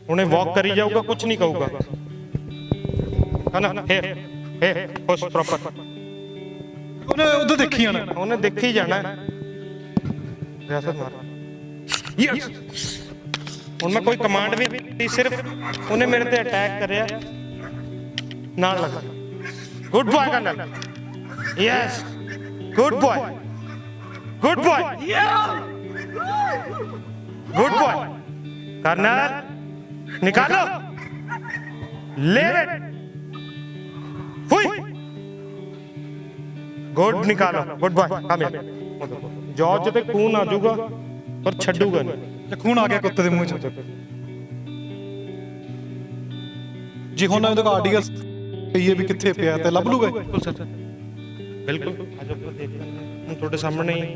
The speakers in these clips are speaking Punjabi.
उन्हें वॉक करी जाऊगा, कुछ नहीं कहूगा, है ना। हे पुश प्रॉपर, ਉਹਨੇ ਉਧਰ ਦੇਖੀ ਜਾਣਾ, उन्हें देख ही जाना है। रियासत मार यस। ਹੁਣ ਮੈਂ ਕੋਈ ਕਮਾਂਡ ਵੀ ਦਿੱਤੀ, ਸਿਰਫ ਉਹਨੇ ਮੇਰੇ ਤੇ ਅਟੈਕ ਕਰਿਆ, ਨਾਲ ਲੱਗਾ। Good boy colonel, yes good boy, good boy, good boy colonel, निकालो, लेव इट, हुई, गुड, निकालो, good boy, come here. George ते खून आ जाऊगा पर छड्डूगा नहीं। ਤੇ ਖੂਨ ਆ ਗਿਆ ਕੁੱਤੇ ਦੇ ਮੂੰਹ 'ਚ। ਜੀ ਹੁਣ ਇਹਦੇ ਕੋ ਆਰਟੀਕਲ ਕਹੀਏ ਵੀ ਕਿੱਥੇ ਪਿਆ ਤੇ ਲੱਭ ਲੂਗਾ। बिल्कुल सर, बिल्कुल। आज ਆਪਾਂ ਦੇਖ ਲੈਂਦੇ ਹਾਂ, ਹੁਣ ਤੁਹਾਡੇ ਸਾਹਮਣੇ ਹੀ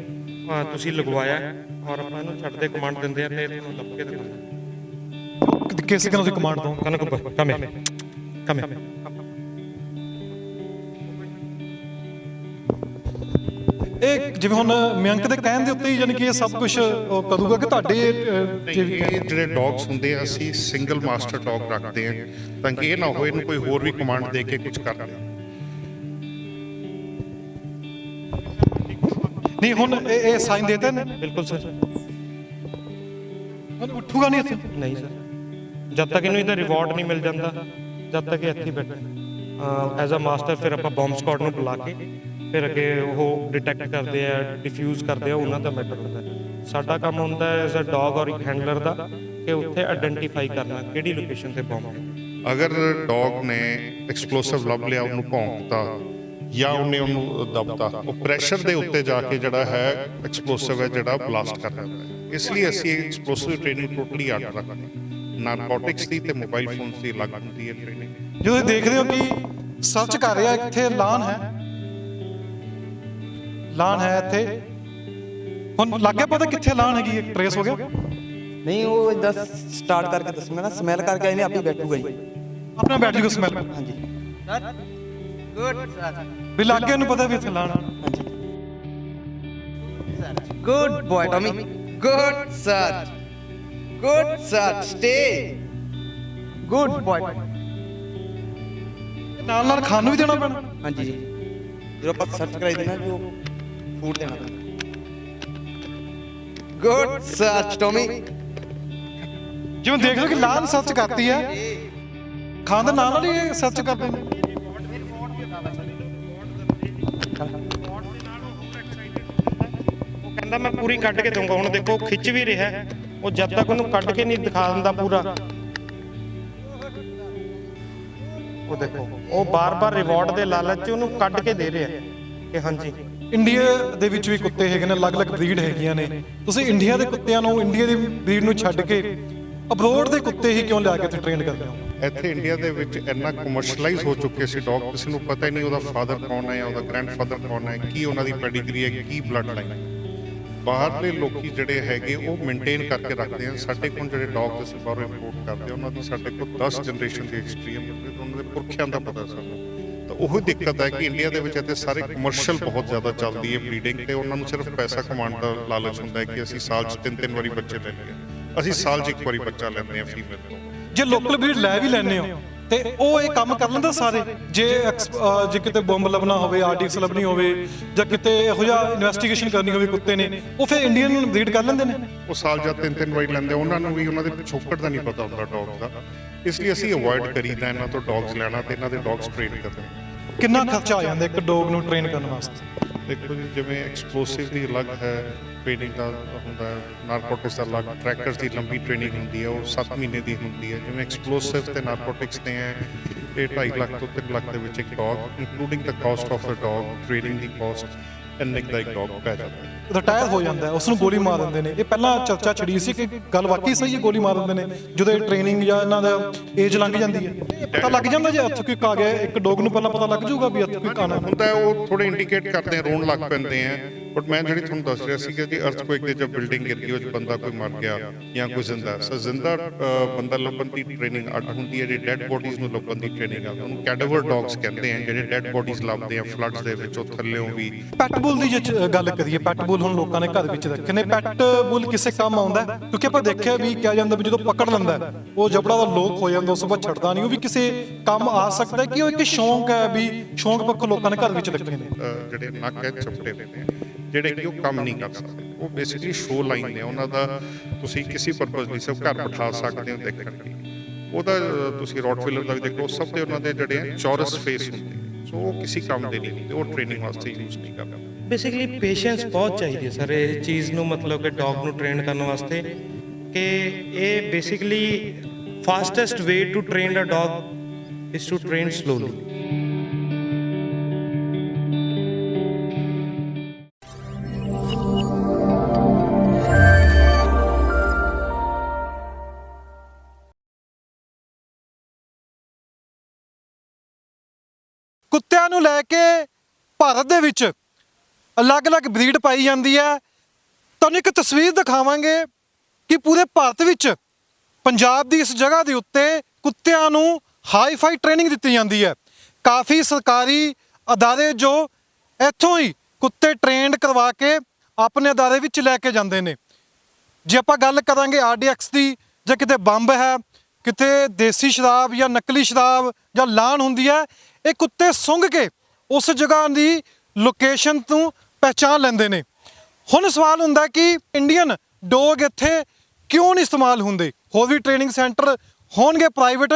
ਤੁਸੀਂ ਲਗਵਾਇਆ ਔਰ ਆਪਾਂ ਇਹਨੂੰ ਛੱਡਦੇ ਕਮਾਂਡ ਦਿੰਦੇ ਆ ਤੇ ਇਹਨੂੰ ਲੱਭ ਕੇ ਦਿਖਾਉਂਦੇ। ਕਿਸੇ ਕਿਨਾਂ ਤੁਸੀਂ ਕਮਾਂਡ ਦੋ। ਕਨਕ ਕਮੇ ਕਮੇ। ਇਹ ਜਿਵੇਂ ਹੁਣ ਮਿਆਂਕ ਦੇ ਕਹਿਣ ਦੇ ਉੱਤੇ ਹੀ ਯਾਨੀ ਕਿ ਇਹ ਸਭ ਕੁਝ ਕਰੂਗਾ ਕਿ ਤੁਹਾਡੇ ਜਿਹੜੇ ਡੌਗਸ ਹੁੰਦੇ ਆ ਅਸੀਂ ਸਿੰਗਲ ਮਾਸਟਰ ਡੌਗ ਰੱਖਦੇ ਆ ਤਾਂ ਕਿ ਇਹ ਨਾ ਹੋਏ ਇਹਨੂੰ ਕੋਈ ਹੋਰ ਵੀ ਕਮਾਂਡ ਦੇ ਕੇ ਕੁਝ ਕਰ ਦੇ। ਨਹੀਂ ਹੁਣ ਇਹ ਸਾਈਨ ਦੇਤੇ ਨੇ। ਬਿਲਕੁਲ ਸਰ। ਹੁਣ ਉੱਠੂਗਾ ਨਹੀਂ ਇੱਥੇ। ਨਹੀਂ ਸਰ, ਜਦ ਤੱਕ ਇਹਨੂੰ ਇਹਦਾ ਰਿਵਾਰਡ ਨਹੀਂ ਮਿਲ ਜਾਂਦਾ, ਜਦ ਤੱਕ ਇਹ ਇੱਥੇ ਬੈਠਾ ਐਜ਼ ਅ ਮਾਸਟਰ, ਫਿਰ ਆਪਾਂ ਬੰਬ ਸਕਾਡ ਨੂੰ ਬੁਲਾ ਕੇ ਫਿਰ ਅੱਗੇ ਉਹ ਡਿਟੈਕਟ ਕਰਦੇ ਆ, ਡਿਫਿਊਜ਼ ਕਰਦੇ ਆ, ਉਹਨਾਂ ਦਾ ਮੈਟਰ ਹੁੰਦਾ। ਸਾਡਾ ਕੰਮ ਹੁੰਦਾ ਹੈ ਐਜ਼ ਅ ਡੌਗ ਔਰ ਇੱਕ ਹੈਂਡਲਰ ਦਾ ਕਿ ਉੱਥੇ ਆਇਡੈਂਟੀਫਾਈ ਕਰਨਾ ਕਿਹੜੀ ਲੋਕੇਸ਼ਨ ਤੇ ਬੰਬ ਹੈ। ਅਗਰ ਡੌਗ ਨੇ ਐਕਸਪਲੋਸਿਵ ਲੱਭ ਲਿਆ, ਉਹਨੂੰ ਭੌਂਕਤਾ ਜਾਂ ਉਹਨੂੰ ਦਬਤਾ, ਉਹ ਪ੍ਰੈਸ਼ਰ ਦੇ ਉੱਤੇ ਜਾ ਕੇ ਜਿਹੜਾ ਹੈ ਐਕਸਪਲੋਸਿਵ ਹੈ ਜਿਹੜਾ ਬਲਾਸਟ ਕਰ ਦਿੰਦਾ ਹੈ। ਇਸ ਲਈ ਅਸੀਂ ਐਕਸਪਲੋਸਿਵ ਟ੍ਰੇਨਿੰਗ ਟੋਟਲੀ ਅੱਡ ਰੱਖਦੇ ਹਾਂ। ਨਾਰਕੋਟਿਕਸ ਦੀ ਤੇ ਮੋਬਾਈਲ ਫੋਨਸ ਦੀ ਅਲੱਗ ਹੁੰਦੀ ਹੈ ਟ੍ਰੇਨਿੰਗ। ਜਦੋਂ ਤੁਸੀਂ ਦੇਖਦੇ ਹੋ ਕਿ ਸਰਚ ਕਰ ਰਿਹਾ, ਇੱਥੇ ਲਾਨ ਹੈ, ਲਾਨ ਹੈ ਇੱਥੇ। ਹੁਣ ਲੱਗ ਗਿਆ ਪਤਾ ਕਿੱਥੇ ਲਾਨ ਹੈਗੀ, ਇੱਕ ਟ੍ਰੇਸ ਹੋ ਗਿਆ। नहीं वो 10 स्टार्ट करके दसूंगा ना, स्मेल करके इन्हें आप ही बैठूगा ही। ਆਪਣਾ ਬੈਟਰੀ ਕੋ ਸਮੈਲ हाँ जी गुड सर, ਵੀ ਲੱਗ ਗਿਆ, ਨੂੰ ਪਤਾ ਵੀ ਇੱਥੇ ਲਾਨ। हाँ जी good boy Tommy, good sir, good sir, stay good boy. ਨਾਲ ਨਾਲ ਖਾਣ ਨੂੰ ਵੀ ਦੇਣਾ ਪੈਣਾ। हाँ जी जी, जो आप सर्च कराई देना जो फूड देना पैना। Good search Tommy. ਜਿਵੇਂ ਦੇਖ ਲਓ ਕਿ ਲਾਨ ਸਰਚ ਕਰਤੀ ਹੈ, ਖਾਣ ਦੇ ਨਾਲ ਨਾਲ ਹੀ ਸਰਚ ਕਰਦੇ ਨੇ। ਉਹ ਕਹਿੰਦਾ ਮੈਂ ਪੂਰੀ ਕੱਢ ਕੇ ਦਊਂਗਾ। ਹੁਣ ਦੇਖੋ ਖਿੱਚ ਵੀ ਰਿਹਾ, ਉਹ ਜਦ ਤੱਕ ਉਹਨੂੰ ਕੱਢ ਕੇ ਨਹੀਂ ਦਿਖਾ ਦਿੰਦਾ ਪੂਰਾ, ਉਹ ਦੇਖੋ ਉਹ ਬਾਰ-ਬਾਰ ਰਿਵਾਰਡ ਦੇ ਲਾਲਚ 'ਚ ਉਹਨੂੰ ਕੱਢ ਕੇ ਦੇ ਰਿਹਾ ਕਿ ਹਾਂਜੀ। ਇੰਡੀਆ ਦੇ ਵਿੱਚ ਵੀ ਕੁੱਤੇ ਹੈਗੇ ਨੇ, ਅਲੱਗ-ਅਲੱਗ ਬਰੀਡ ਹੈਗੀਆਂ ਨੇ। ਤੁਸੀਂ ਇੰਡੀਆ ਦੇ ਕੁੱਤਿਆਂ ਨੂੰ, ਇੰਡੀਆ ਦੀ ਬਰੀਡ ਨੂੰ ਛੱਡ ਕੇ ਅਬਰੋਡ ਦੇ ਕੁੱਤੇ ਹੀ ਕਿਉਂ ਲਿਆ ਕੇ ਇੱਥੇ ਟ੍ਰੇਨ ਕਰਦੇ ਹੋ? ਇੱਥੇ ਇੰਡੀਆ ਦੇ ਵਿੱਚ ਇੰਨਾ ਕਮਰਸ਼ੀਅਲਾਈਜ਼ ਹੋ ਚੁੱਕੇ ਸੀ ਡੌਗ, ਕਿਸੇ ਨੂੰ ਪਤਾ ਹੀ ਨਹੀਂ ਉਹਦਾ ਫਾਦਰ ਕੌਣ ਹੈ, ਉਹਦਾ ਗ੍ਰੈਂਡਫਾਦਰ ਕੌਣ ਹੈ, ਕੀ ਉਹਨਾਂ ਦੀ ਪੈਡੀਗਰੀ ਹੈ, ਕੀ ਬਲੱਡ ਲਾਈਨ ਹੈ। ਬਾਹਰਲੇ ਲੋਕੀ ਜਿਹੜੇ ਹੈਗੇ ਉਹ ਮੇਨਟੇਨ ਕਰਕੇ ਰੱਖਦੇ ਆ। ਸਾਡੇ ਕੋਲ ਜਿਹੜੇ ਡੌਗਸ ਅਸੀਂ ਬਾਹਰੋਂ ਇੰਪੋਰਟ ਕਰਦੇ ਆ, ਉਹਨਾਂ ਦੀ ਸਾਡੇ ਕੋਲ 10 ਜਨਰੇਸ਼ਨ ਦੀ ਐਕਸਪੀਰੀਅੰਸ ਹੈ, ਉਹਨਾਂ ਦੇ ਪੁਰਖਿਆਂ ਦਾ ਪਤਾ ਸਾਨੂੰ। ਤਾਂ ਉਹੀ ਦਿੱਕਤ ਹੈ ਕਿ ਇੰਡੀਆ ਦੇ ਵਿੱਚ ਇੱਥੇ ਸਾਰੇ ਕਮਰਸ਼ੀਅਲ ਬਹੁਤ ਜ਼ਿਆਦਾ ਚੱਲਦੀ ਹੈ ਬਰੀਡਿੰਗ, ਤੇ ਉਹਨਾਂ ਨੂੰ ਸਿਰਫ ਪੈਸਾ ਕਮਾਉਣ ਦਾ ਲਾਲਚ ਹੁੰਦਾ ਹੈ ਕਿ ਅਸੀਂ ਸਾਲ 'ਚ 3-3 ਵਾਰੀ ਬੱਚੇ ਲੈ ਲਈਏ। ਅਸੀਂ ਸਾਲ 'ਚ ਇੱਕ ਵਾਰੀ ਬੱਚਾ ਲੈਂਦੇ ਹਾਂ ਫੀਮੇਲ ਤੋਂ। ਜੇ ਲੋਕਲ ਬਰੀਡ ਲੈ ਵੀ ਲੈਂਦੇ ਹੋ ਤੇ ਉਹ ਇਹ ਕੰਮ ਕਰ ਲੈਂਦਾ ਸਾਰੇ। ਜੇ ਕਿਤੇ ਬੰਬ ਲੱਭਣਾ ਹੋਵੇ, ਆਰਟਿਕਸ ਲੱਭਣੀ ਹੋਵੇ, ਜਾਂ ਕਿਤੇ ਇਹੋ ਜਿਹਾ ਇਨਵੈਸਟੀਗੇਸ਼ਨ ਕਰਨੀ ਹੋਵੇ ਕੁੱਤੇ ਨੇ, ਉਹ ਫਿਰ ਇੰਡੀਅਨ ਬਰੀਡ ਕਰ ਲੈਂਦੇ ਨੇ। ਉਹ ਸਾਲ ਜਾਂ 3-3 ਵਾਰੀ ਲੈਂਦੇ, ਉਹਨਾਂ ਨੂੰ ਵੀ ਉਹਨਾਂ ਦੇ ਪਿਛੋਕੜ ਦਾ ਨਹੀਂ ਪਤਾ ਹੁੰਦਾ ਡੌਗ ਦਾ। ਇਸ ਲਈ ਅਸੀਂ ਅਵੋਇਡ ਕਰੀਦਾ ਇਹਨਾਂ ਤੋਂ ਡੌਗਸ ਲੈਣਾ ਤੇ ਇਹਨਾਂ ਦੇ ਡੌਗਸ ਟ੍ਰੇਨ ਕਰਨਾ। ਕਿੰਨਾ ਖਰਚਾ ਆ ਜਾਂਦਾ ਇੱਕ ਡੌਗ ਨੂੰ ਟ੍ਰੇਨ ਕਰਨ ਵਾਸਤੇ? ਦੇਖੋ ਜੀ, ਜਿਵੇਂ ਐਕਸਪਲੋਸਿਵ ਦੀ ਅਲੱਗ ਹੈ ਟ੍ਰੇਨਿੰਗ ਦਾ ਹੁੰਦਾ ਹੈ, ਨਾਰਕੋਟਿਕਸ ਦਾ ਅਲੱਗ, ਟਰੈਕਰਸ ਦੀ ਲੰਬੀ ਟ੍ਰੇਨਿੰਗ ਹੁੰਦੀ ਹੈ, ਉਹ 7 ਮਹੀਨੇ ਦੀ ਹੁੰਦੀ ਹੈ। ਜਿਵੇਂ ਐਕਸਪਲੋਸਿਵ ਤੇ ਨਾਰਕੋਟਿਕਸ ਨੇ ਹੈ, ਇਹ 2.5 ਲੱਖ ਤੋਂ 3 ਲੱਖ ਦੇ ਵਿੱਚ ਇੱਕ dog, including the caste of the dog, training the caste, ਇੰਨੇ ਦਾ ਇੱਕ ਡੌਗ ਪੈ ਜਾਂਦਾ ਹੈ। ਰਿਟਾਇਰ ਹੋ ਜਾਂਦਾ ਹੈ, ਉਸ ਨੂੰ ਗੋਲੀ ਮਾਰ ਦਿੰਦੇ ਨੇ। ਇਹ ਪਹਿਲਾਂ ਚਰਚਾ ਛੜੀ ਸੀ ਕਿ ਗੱਲ ਵਾਕਈ ਸਹੀ ਹੈ, ਗੋਲੀ ਮਾਰ ਦਿੰਦੇ ਨੇ ਜਦੋਂ ਇਹ ਟ੍ਰੇਨਿੰਗ ਜਾਂ ਇਹਨਾਂ ਦਾ ਏਜ ਲੰਘ ਜਾਂਦੀ ਹੈ। ਪਤਾ ਲੱਗ ਜਾਂਦਾ ਜੇ ਹੱਥ ਕੋਈ ਆ ਗਿਆ, ਇੱਕ ਡੌਗ ਨੂੰ ਪਹਿਲਾਂ ਪਤਾ ਲੱਗ ਜਾਊਗਾ ਵੀ ਹੱਥ ਕੋਈ ਆਣਾ ਹੁੰਦਾ ਹੈ। ਉਹ ਥੋੜੇ ਇੰਡੀਕੇਟ ਕਰਦੇ ਆ, ਰੋਣ ਲੱਗ ਪੈਂਦੇ ਆ। ਬਟ ਮੈਂ ਜਿਹੜੀ ਤੁਹਾਨੂੰ ਦੱਸ ਰਿਹਾ ਸੀ ਕਿ ਅਰਥਕੁਏਕ ਦੇ ਜਦ ਬਿਲਡਿੰਗ ਗਿਰ ਗਈ, ਉਹ 'ਚ ਬੰਦਾ ਕੋਈ ਮਰ ਗਿਆ ਜਾਂ ਕੋਈ ਜ਼ਿੰਦਾ, ਜ਼ਿੰਦਾ ਬੰਦਾ ਲੱਭਣ ਦੀ ਟ੍ਰੇਨਿੰਗ ਅੱਡ ਹੁੰਦੀ ਹੈ, ਜਿਹੜੀ ਡੈਡ ਬੋਡੀਜ਼ ਨੂੰ ਲੱਭਣ ਦੀ ਟ੍ਰੇਨਿੰਗ ਆ, ਉਹਨੂੰ ਕੈਡਾਵਰ ਡੌਗਸ ਕਹਿੰਦੇ ਆ, ਜਿਹੜੇ ਡੈਡ ਬੋਡੀਜ਼ ਲੱਭਦੇ ਆ ਫਲੱਡਸ ਦੇ ਵਿੱਚ, ਉਹ ਥੱਲਿਓਂ ਵੀ। ਪੈਟਬੁਲ ਦੀ ਜੇ ਗੱਲ ਕਰੀਏ, ਪੈਟਬੁਲ ਬੁੱਲ ਹੁਣ ਲੋਕਾਂ ਨੇ ਘਰ ਵਿੱਚ ਰੱਖੇ ਨੇ। ਪੈਟ ਬੁੱਲ ਕਿਸੇ ਕੰਮ ਆਉਂਦਾ ਹੈ? ਕਿਉਂਕਿ ਆਪਾਂ ਦੇਖਿਆ ਵੀ ਕਿਹਾ ਜਾਂਦਾ ਵੀ ਜਦੋਂ ਪਕੜ ਲੈਂਦਾ ਹੈ, ਉਹ ਜਬੜਾ ਦਾ ਲੋਕ ਹੋ ਜਾਂਦਾ, ਉਸ ਤੋਂ ਬਾਅਦ ਛੱਡਦਾ ਨਹੀਂ। ਉਹ ਵੀ ਕਿਸੇ ਕੰਮ ਆ ਸਕਦਾ ਕਿ ਉਹ ਇੱਕ ਸ਼ੌਂਕ ਹੈ ਵੀ ਸ਼ੌਂਕ ਪੱਖੋਂ ਲੋਕਾਂ ਨੇ ਘਰ ਵਿੱਚ ਰੱਖੇ ਨੇ। ਜਿਹੜੇ ਨੱਕ ਹੈ ਚਪਟੇ ਨੇ ਜਿਹੜੇ ਕਿ ਉਹ ਕੰਮ ਨਹੀਂ ਕਰ ਸਕਦੇ, ਉਹ ਬੇਸਿਕਲੀ ਸ਼ੋ ਲਾਈਨ ਨੇ ਉਹਨਾਂ ਦਾ। ਤੁਸੀਂ ਕਿਸੇ ਪਰਪਸ ਲਈ ਸਭ ਘਰ ਬਿਠਾ ਸਕਦੇ ਹੋ ਦੇਖਣ ਲਈ। ਉਹਦਾ ਤੁਸੀਂ ਰੌਟਵੀਲਰ ਦਾ ਵੀ ਦੇਖੋ, ਸਭ ਦੇ ਉਹਨਾਂ ਦੇ ਜਿਹੜੇ ਆ ਚੌਰਸ ਫੇਸ ਹੁੰਦੇ, ਸੋ ਉਹ ਕਿਸੇ ਕੰਮ ਦੇ ਨਹੀਂ ਹੁੰਦੇ, ਉਹ ਟ੍ਰੇਨਿੰਗ ਵਾਸਤੇ ਯੂਜ਼ ਨਹੀਂ ਕਰਦੇ। ਬੇਸਿਕਲੀ ਪੇਸ਼ੈਂਸ ਬਹੁਤ ਚਾਹੀਦੀ ਹੈ ਸਰ ਇਹ ਚੀਜ਼ ਨੂੰ, ਮਤਲਬ ਕਿ ਡੌਗ ਨੂੰ ਟ੍ਰੇਨ ਕਰਨ ਵਾਸਤੇ, ਕਿ ਇਹ basically fastest way to train a dog is to train slowly. ਕੁੱਤਿਆਂ ਨੂੰ ਲੈ ਕੇ ਭਾਰਤ ਦੇ ਵਿੱਚ ਅਲੱਗ-ਅਲੱਗ ਬਰੀਡ ਪਾਈ ਜਾਂਦੀ ਹੈ। ਤੁਹਾਨੂੰ ਇੱਕ ਤਸਵੀਰ ਦਿਖਾਵਾਂਗੇ ਕਿ ਪੂਰੇ ਭਾਰਤ ਵਿੱਚ ਪੰਜਾਬ ਦੀ ਇਸ ਜਗ੍ਹਾ ਦੇ ਉੱਤੇ ਕੁੱਤਿਆਂ ਨੂੰ ਹਾਈ-ਫਾਈ ਟ੍ਰੇਨਿੰਗ ਦਿੱਤੀ ਜਾਂਦੀ ਹੈ। ਕਾਫੀ ਸਰਕਾਰੀ ਅਦਾਰੇ ਜੋ ਇੱਥੋਂ ਹੀ ਕੁੱਤੇ ਟ੍ਰੇਨਡ ਕਰਵਾ ਕੇ ਆਪਣੇ ਅਦਾਰੇ ਵਿੱਚ ਲੈ ਕੇ ਜਾਂਦੇ ਨੇ। ਜੇ ਆਪਾਂ ਗੱਲ ਕਰਾਂਗੇ RDX ਦੀ, ਜਾਂ ਕਿਤੇ ਬੰਬ ਹੈ, ਕਿਤੇ ਦੇਸੀ ਸ਼ਰਾਬ ਜਾਂ ਨਕਲੀ ਸ਼ਰਾਬ ਜਾਂ ਲਾਹਣ ਹੁੰਦੀ ਹੈ, ਇਹ ਕੁੱਤੇ ਸੁੰਘ ਕੇ ਉਸ ਜਗ੍ਹਾ ਦੀ ਲੋਕੇਸ਼ਨ ਤੋਂ ਪਹਿਚਾਣ ਲੈਂਦੇ ਨੇ। ਹੁਣ ਸਵਾਲ ਹੁੰਦਾ ਕਿ ਇੰਡੀਅਨ ਡੌਗ ਇੱਥੇ ਕਿਉਂ ਨਹੀਂ ਇਸਤੇਮਾਲ ਹੁੰਦੇ? ਹੋਰ ਵੀ ਟ੍ਰੇਨਿੰਗ ਸੈਂਟਰ ਹੋਣਗੇ ਪ੍ਰਾਈਵੇਟ,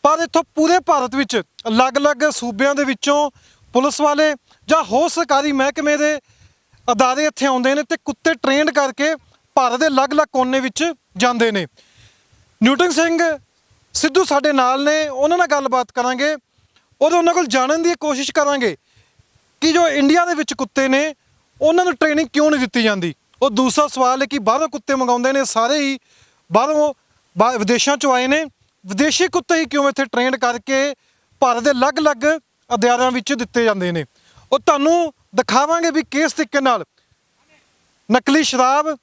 ਪਰ ਇੱਥੋਂ ਪੂਰੇ ਭਾਰਤ ਵਿੱਚ ਅਲੱਗ-ਅਲੱਗ ਸੂਬਿਆਂ ਦੇ ਵਿੱਚੋਂ ਪੁਲਿਸ ਵਾਲੇ ਜਾਂ ਹੋਰ ਸਰਕਾਰੀ ਮਹਿਕਮੇ ਦੇ ਅਦਾਰੇ ਇੱਥੇ ਆਉਂਦੇ ਨੇ ਤੇ ਕੁੱਤੇ ਟ੍ਰੇਨਡ ਕਰਕੇ ਭਾਰਤ ਦੇ ਅਲੱਗ-ਅਲੱਗ ਕੋਨੇ ਵਿੱਚ ਜਾਂਦੇ ਨੇ। ਨਿਊਟਨ ਸਿੰਘ ਸਿੱਧੂ ਸਾਡੇ ਨਾਲ ਨੇ, ਉਹਨਾਂ ਨਾਲ ਗੱਲਬਾਤ ਕਰਾਂਗੇ ਔਰ ਉਹਨਾਂ ਕੋਲ ਜਾਣਨ ਦੀ ਕੋਸ਼ਿਸ਼ ਕਰਾਂਗੇ ਕਿ ਜੋ ਇੰਡੀਆ ਦੇ ਵਿੱਚ ਕੁੱਤੇ ਨੇ ਉਹਨਾਂ ਨੂੰ ਟ੍ਰੇਨਿੰਗ ਕਿਉਂ ਨਹੀਂ ਦਿੱਤੀ ਜਾਂਦੀ। ਉਹ ਦੂਸਰਾ ਸਵਾਲ ਹੈ ਕਿ ਬਾਹਰੋਂ ਕੁੱਤੇ ਮੰਗਾਉਂਦੇ ਨੇ, ਸਾਰੇ ਹੀ ਬਾਹਰੋਂ ਵਿਦੇਸ਼ਾਂ 'ਚੋਂ ਆਏ ਨੇ, ਵਿਦੇਸ਼ੀ ਕੁੱਤੇ ਹੀ ਕਿਉਂ ਇੱਥੇ ਟ੍ਰੇਨਡ ਕਰਕੇ ਭਾਰਤ ਦੇ ਅਲੱਗ-ਅਲੱਗ ਅਦਾਰਿਆਂ ਵਿੱਚ ਦਿੱਤੇ ਜਾਂਦੇ ਨੇ। ਉਹ ਤੁਹਾਨੂੰ ਦਿਖਾਵਾਂਗੇ ਵੀ ਕਿਸ ਤਰੀਕੇ ਨਾਲ ਨਕਲੀ ਸ਼ਰਾਬ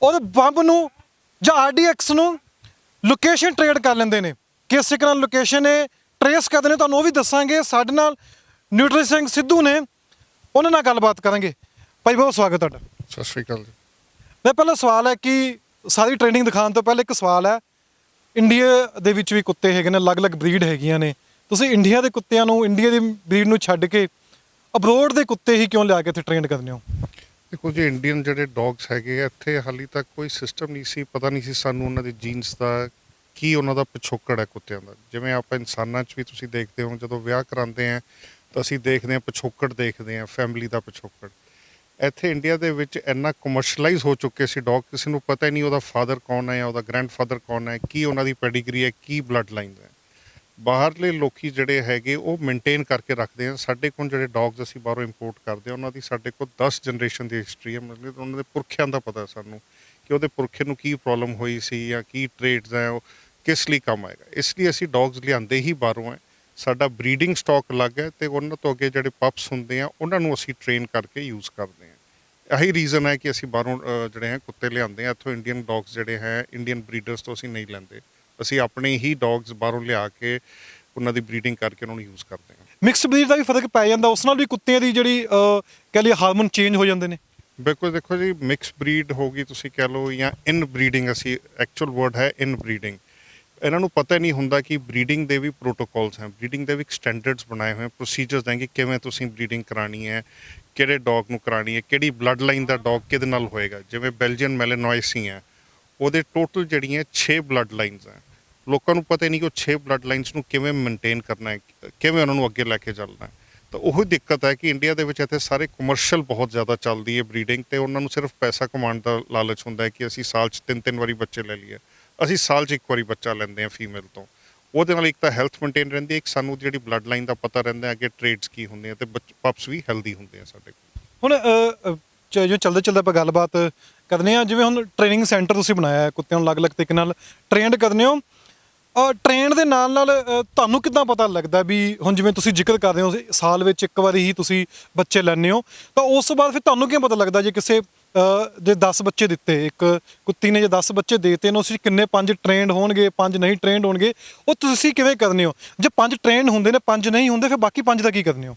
ਔਰ ਬੰਬ ਨੂੰ ਜਾਂ RDX ਨੂੰ ਲੋਕੇਸ਼ਨ ਟ੍ਰੇਡ ਕਰ ਲੈਂਦੇ ਨੇ। ਕਿਸ ਤਰੀਕੇ ਨਾਲ ਲੋਕੇਸ਼ਨ ਇਹ ਟਰੇਸ ਕਰਦੇ ਨੇ ਤੁਹਾਨੂੰ ਉਹ ਵੀ ਦੱਸਾਂਗੇ। ਸਾਡੇ ਨਾਲ ਨਿਊਟਨ ਸਿੰਘ ਸਿੱਧੂ ਨੇ, ਉਹਨਾਂ ਨਾਲ ਗੱਲਬਾਤ ਕਰਾਂਗੇ। ਭਾਈ ਬਹੁਤ ਸਵਾਗਤ ਤੁਹਾਡਾ। ਸਤਿ ਸ਼੍ਰੀ ਅਕਾਲ ਜੀ। ਮੈਂ ਪਹਿਲਾ ਸਵਾਲ ਹੈ ਕਿ ਸਾਰੀ ਟ੍ਰੇਨਿੰਗ ਦਿਖਾਉਣ ਤੋਂ ਪਹਿਲਾਂ ਇੱਕ ਸਵਾਲ ਹੈ, ਇੰਡੀਆ ਦੇ ਵਿੱਚ ਵੀ ਕੁੱਤੇ ਹੈਗੇ ਨੇ, ਅਲੱਗ-ਅਲੱਗ ਬਰੀਡ ਹੈਗੀਆਂ ਨੇ, ਤੁਸੀਂ ਇੰਡੀਆ ਦੇ ਕੁੱਤਿਆਂ ਨੂੰ, ਇੰਡੀਆ ਦੀ ਬਰੀਡ ਨੂੰ ਛੱਡ ਕੇ ਅਬਰੋਡ ਦੇ ਕੁੱਤੇ ਹੀ ਕਿਉਂ ਲਿਆ ਕੇ ਇੱਥੇ ਟ੍ਰੇਨ ਕਰਦੇ ਹੋ? ਦੇਖੋ ਜੀ, ਇੰਡੀਅਨ ਜਿਹੜੇ ਡੌਗਸ ਹੈਗੇ ਆ ਇੱਥੇ ਹਾਲੇ ਤੱਕ ਕੋਈ ਸਿਸਟਮ ਨਹੀਂ ਸੀ, ਪਤਾ ਨਹੀਂ ਸੀ ਸਾਨੂੰ ਉਹਨਾਂ ਦੇ ਜੀਨਸ ਦਾ ਕੀ, ਉਹਨਾਂ ਦਾ ਪਿਛੋਕੜ ਹੈ ਕੁੱਤਿਆਂ ਦਾ। ਜਿਵੇਂ ਆਪਾਂ ਇਨਸਾਨਾਂ 'ਚ ਵੀ ਤੁਸੀਂ ਦੇਖਦੇ ਹੋ, ਜਦੋਂ ਵਿਆਹ ਕਰਾਉਂਦੇ ਆ ਤਾਂ ਅਸੀਂ ਦੇਖਦੇ ਹਾਂ ਪਿਛੋਕੜ, ਦੇਖਦੇ ਹਾਂ ਫੈਮਿਲੀ ਦਾ ਪਿਛੋਕੜ। ਇੱਥੇ ਇੰਡੀਆ ਦੇ ਵਿੱਚ ਇੰਨਾ ਕਮਰਸ਼ਲਾਈਜ਼ ਹੋ ਚੁੱਕੇ ਸੀ ਡੌਗ, ਕਿਸੇ ਨੂੰ ਪਤਾ ਹੀ ਨਹੀਂ ਉਹਦਾ ਫਾਦਰ ਕੌਣ ਹੈ, ਉਹਦਾ ਗ੍ਰੈਂਡਫਾਦਰ ਕੌਣ ਹੈ, ਕੀ ਉਹਨਾਂ ਦੀ ਪੈਡੀਗਰੀ ਹੈ, ਕੀ ਬਲੱਡ ਲਾਈਨ ਹੈ। ਬਾਹਰਲੇ ਲੋਕੀ ਜਿਹੜੇ ਹੈਗੇ ਉਹ ਮੇਨਟੇਨ ਕਰਕੇ ਰੱਖਦੇ ਆ। ਸਾਡੇ ਕੋਲ ਜਿਹੜੇ ਡੌਗਸ ਅਸੀਂ ਬਾਹਰੋਂ ਇੰਪੋਰਟ ਕਰਦੇ ਆ, ਉਹਨਾਂ ਦੀ ਸਾਡੇ ਕੋਲ 10 ਜਨਰੇਸ਼ਨ ਦੀ ਹਿਸਟਰੀ ਹੈ। ਮਤਲਬ ਉਹਨਾਂ ਦੇ ਪੁਰਖਿਆਂ ਦਾ ਪਤਾ ਸਾਨੂੰ ਕਿ ਉਹਦੇ ਪੁਰਖੇ ਨੂੰ ਕੀ ਪ੍ਰੋਬਲਮ ਹੋਈ ਸੀ ਜਾਂ ਕੀ ਟ੍ਰੇਟਸ ਹੈ, ਉਹ ਕਿਸ ਲਈ ਕੰਮ ਆਏਗਾ। ਇਸ ਲਈ ਅਸੀਂ ਡੌਗਸ ਲਿਆਂਦੇ ਹੀ ਬਾਹਰੋਂ ਹੈ। ਸਾਡਾ ਬਰੀਡਿੰਗ ਸਟਾਕ ਅਲੱਗ ਹੈ ਤੇ ਉਹਨਾਂ ਤੋਂ ਅੱਗੇ ਜਿਹੜੇ ਪਪਸ ਹੁੰਦੇ ਆ ਉਹਨਾਂ ਨੂੰ ਅਸੀਂ ਟ੍ਰੇਨ ਕਰਕੇ ਯੂਜ਼ ਕਰਦੇ ਹਾਂ। ਇਹੀ ਰੀਜ਼ਨ ਹੈ ਕਿ ਅਸੀਂ ਬਾਹਰੋਂ ਜਿਹੜੇ ਹੈ ਕੁੱਤੇ ਲਿਆਂਦੇ ਆ। ਇੱਥੋਂ ਇੰਡੀਅਨ ਡੌਗਸ ਜਿਹੜੇ ਹੈ ਇੰਡੀਅਨ ਬਰੀਡਰਸ ਤੋਂ ਅਸੀਂ ਨਹੀਂ ਲੈਂਦੇ, ਅਸੀਂ ਆਪਣੇ ਹੀ ਡੌਗਸ ਬਾਹਰੋਂ ਲਿਆ ਕੇ ਉਹਨਾਂ ਦੀ ਬਰੀਡਿੰਗ ਕਰਕੇ ਉਹਨਾਂ ਨੂੰ ਯੂਜ਼ ਕਰਦੇ ਹਾਂ। ਮਿਕਸ ਬਰੀਡ ਦਾ ਵੀ ਫਰਕ ਪੈ ਜਾਂਦਾ, ਉਸ ਨਾਲ ਵੀ ਕੁੱਤਿਆਂ ਦੀ ਜਿਹੜੀ ਕਹਿ ਲਈਏ ਹਾਰਮੋਨ ਚੇਂਜ ਹੋ ਜਾਂਦੇ ਨੇ। ਬਿਲਕੁਲ, ਦੇਖੋ ਜੀ, ਮਿਕਸ ਬਰੀਡ ਹੋਗੀ ਤੁਸੀਂ ਕਹਿ ਲਓ ਜਾਂ ਇਨ ਬਰੀਡਿੰਗ, ਅਸੀਂ ਐਕਚੁਅਲ ਵਰਡ ਹੈ ਇਨ ਬਰੀਡਿੰਗ। ਇਹਨਾਂ ਨੂੰ ਪਤਾ ਨਹੀਂ ਹੁੰਦਾ ਕਿ ਬਰੀਡਿੰਗ ਦੇ ਵੀ ਪ੍ਰੋਟੋਕੋਲਸ ਹੈ, ਬਰੀਡਿੰਗ ਦੇ ਵੀ ਸਟੈਂਡਰਡਸ ਬਣਾਏ ਹੋਏ, ਪ੍ਰੋਸੀਜਰਸ ਹੈ ਕਿ ਕਿਵੇਂ ਤੁਸੀਂ ਬਰੀਡਿੰਗ ਕਰਾਣੀ ਹੈ, ਕਿਹੜੇ ਡੌਗ ਨੂੰ ਕਰਾਣੀ ਹੈ, ਕਿਹੜੀ ਬਲੱਡ ਲਾਈਨ ਦਾ ਡੌਗ ਕਿਹਦੇ ਨਾਲ ਹੋਏਗਾ। ਜਿਵੇਂ ਬੈਲਜੀਅਨ ਮੈਲੇਨੋਇਸ ਹੀ ਹੈ, ਉਹਦੇ ਟੋਟਲ ਜਿਹੜੀਆਂ 6 ਬਲੱਡ ਲਾਈਨਸ ਹੈ। ਲੋਕਾਂ ਨੂੰ ਪਤਾ ਨਹੀਂ ਕਿ ਉਹ 6 ਬਲੱਡ ਲਾਈਨਸ ਨੂੰ ਕਿਵੇਂ ਮੇਨਟੇਨ ਕਰਨਾ ਹੈ, ਕਿਵੇਂ ਉਹਨਾਂ ਨੂੰ ਅੱਗੇ ਲੈ ਕੇ ਚੱਲਣਾ ਹੈ। ਤਾਂ ਉਹੀ ਦਿੱਕਤ ਹੈ ਕਿ ਇੰਡੀਆ ਦੇ ਵਿੱਚ ਇੱਥੇ ਸਾਰੇ ਕਮਰਸ਼ੀਅਲ ਬਹੁਤ ਜ਼ਿਆਦਾ ਚੱਲਦੀ ਹੈ ਬਰੀਡਿੰਗ, ਤੇ ਉਹਨਾਂ ਨੂੰ ਸਿਰਫ ਪੈਸਾ ਕਮਾਉਣ ਦਾ ਲਾਲਚ ਹੁੰਦਾ ਹੈ ਕਿ ਅਸੀਂ ਸਾਲ 'ਚ 3-3 ਵਾਰੀ ਬੱਚੇ ਲੈ ਲਈਏ। ਅਸੀਂ ਸਾਲ 'ਚ 1 ਵਾਰੀ ਬੱਚਾ ਲੈਂਦੇ ਹਾਂ ਫੀਮੇਲ ਤੋਂ। ਉਹਦੇ ਨਾਲ ਇੱਕ ਤਾਂ ਹੈਲਥ ਮੇਨਟੇਨ ਰਹਿੰਦੀ ਹੈ, ਇੱਕ ਸਾਨੂੰ ਜਿਹੜੀ ਬਲੱਡ ਲਾਈਨ ਦਾ ਪਤਾ ਰਹਿੰਦਾ ਹੈ ਅੱਗੇ ਟ੍ਰੇਡਸ ਕੀ ਹੁੰਦੇ ਆ, ਤੇ ਪਪਸ ਵੀ ਹੈਲਦੀ ਹੁੰਦੇ ਆ ਸਾਡੇ ਕੋਲ। ਹੁਣ ਜੋ ਚੱਲਦੇ ਆਪਾਂ ਗੱਲਬਾਤ ਕਰਨੇ ਆ, ਜਿਵੇਂ ਹੁਣ ਟ੍ਰੇਨਿੰਗ ਸੈਂਟਰ ਤੁਸੀਂ ਬਣਾਇਆ ਹੈ, ਕੁੱਤਿਆਂ ਨੂੰ ਅਲੱਗ-ਅਲੱਗ ਤਰੀਕੇ ਨਾਲ ਟ੍ਰੇਨਡ ਕਰਨੇ ਹੋ। ਟ੍ਰੇਨ ਦੇ ਨਾਲ ਤੁਹਾਨੂੰ ਕਿੱਦਾਂ ਪਤਾ ਲੱਗਦਾ ਵੀ ਹੁਣ ਜਿਵੇਂ ਤੁਸੀਂ ਜ਼ਿਕਰ ਕਰ ਰਹੇ ਹੋ ਸਾਲ ਵਿੱਚ 1 ਵਾਰੀ ਹੀ ਤੁਸੀਂ ਬੱਚੇ ਲੈਂਦੇ ਹੋ, ਤਾਂ ਉਸ ਤੋਂ ਬਾਅਦ ਫਿਰ ਤੁਹਾਨੂੰ ਕਿਵੇਂ ਪਤਾ ਲੱਗਦਾ ਜੇ ਕਿਸੇ ਜੇ 10 ਬੱਚੇ ਦਿੱਤੇ, ਇੱਕ ਕੁੱਤੀ ਨੇ ਜੇ 10 ਬੱਚੇ ਦੇਤੇ ਨੇ, ਉਸ ਵਿੱਚ ਕਿੰਨੇ 5 ਟ੍ਰੇਨਡ ਹੋਣਗੇ, 5 ਨਹੀਂ ਟ੍ਰੇਨਡ ਹੋਣਗੇ, ਉਹ ਤੁਸੀਂ ਕਿਵੇਂ ਕਰਨੇ ਹੋ? ਜੇ 5 ਟ੍ਰੇਨਡ ਹੁੰਦੇ ਨੇ, 5 ਨਹੀਂ ਹੁੰਦੇ, ਫਿਰ ਬਾਕੀ 5 ਦਾ ਕੀ ਕਰਨੇ ਹੋ?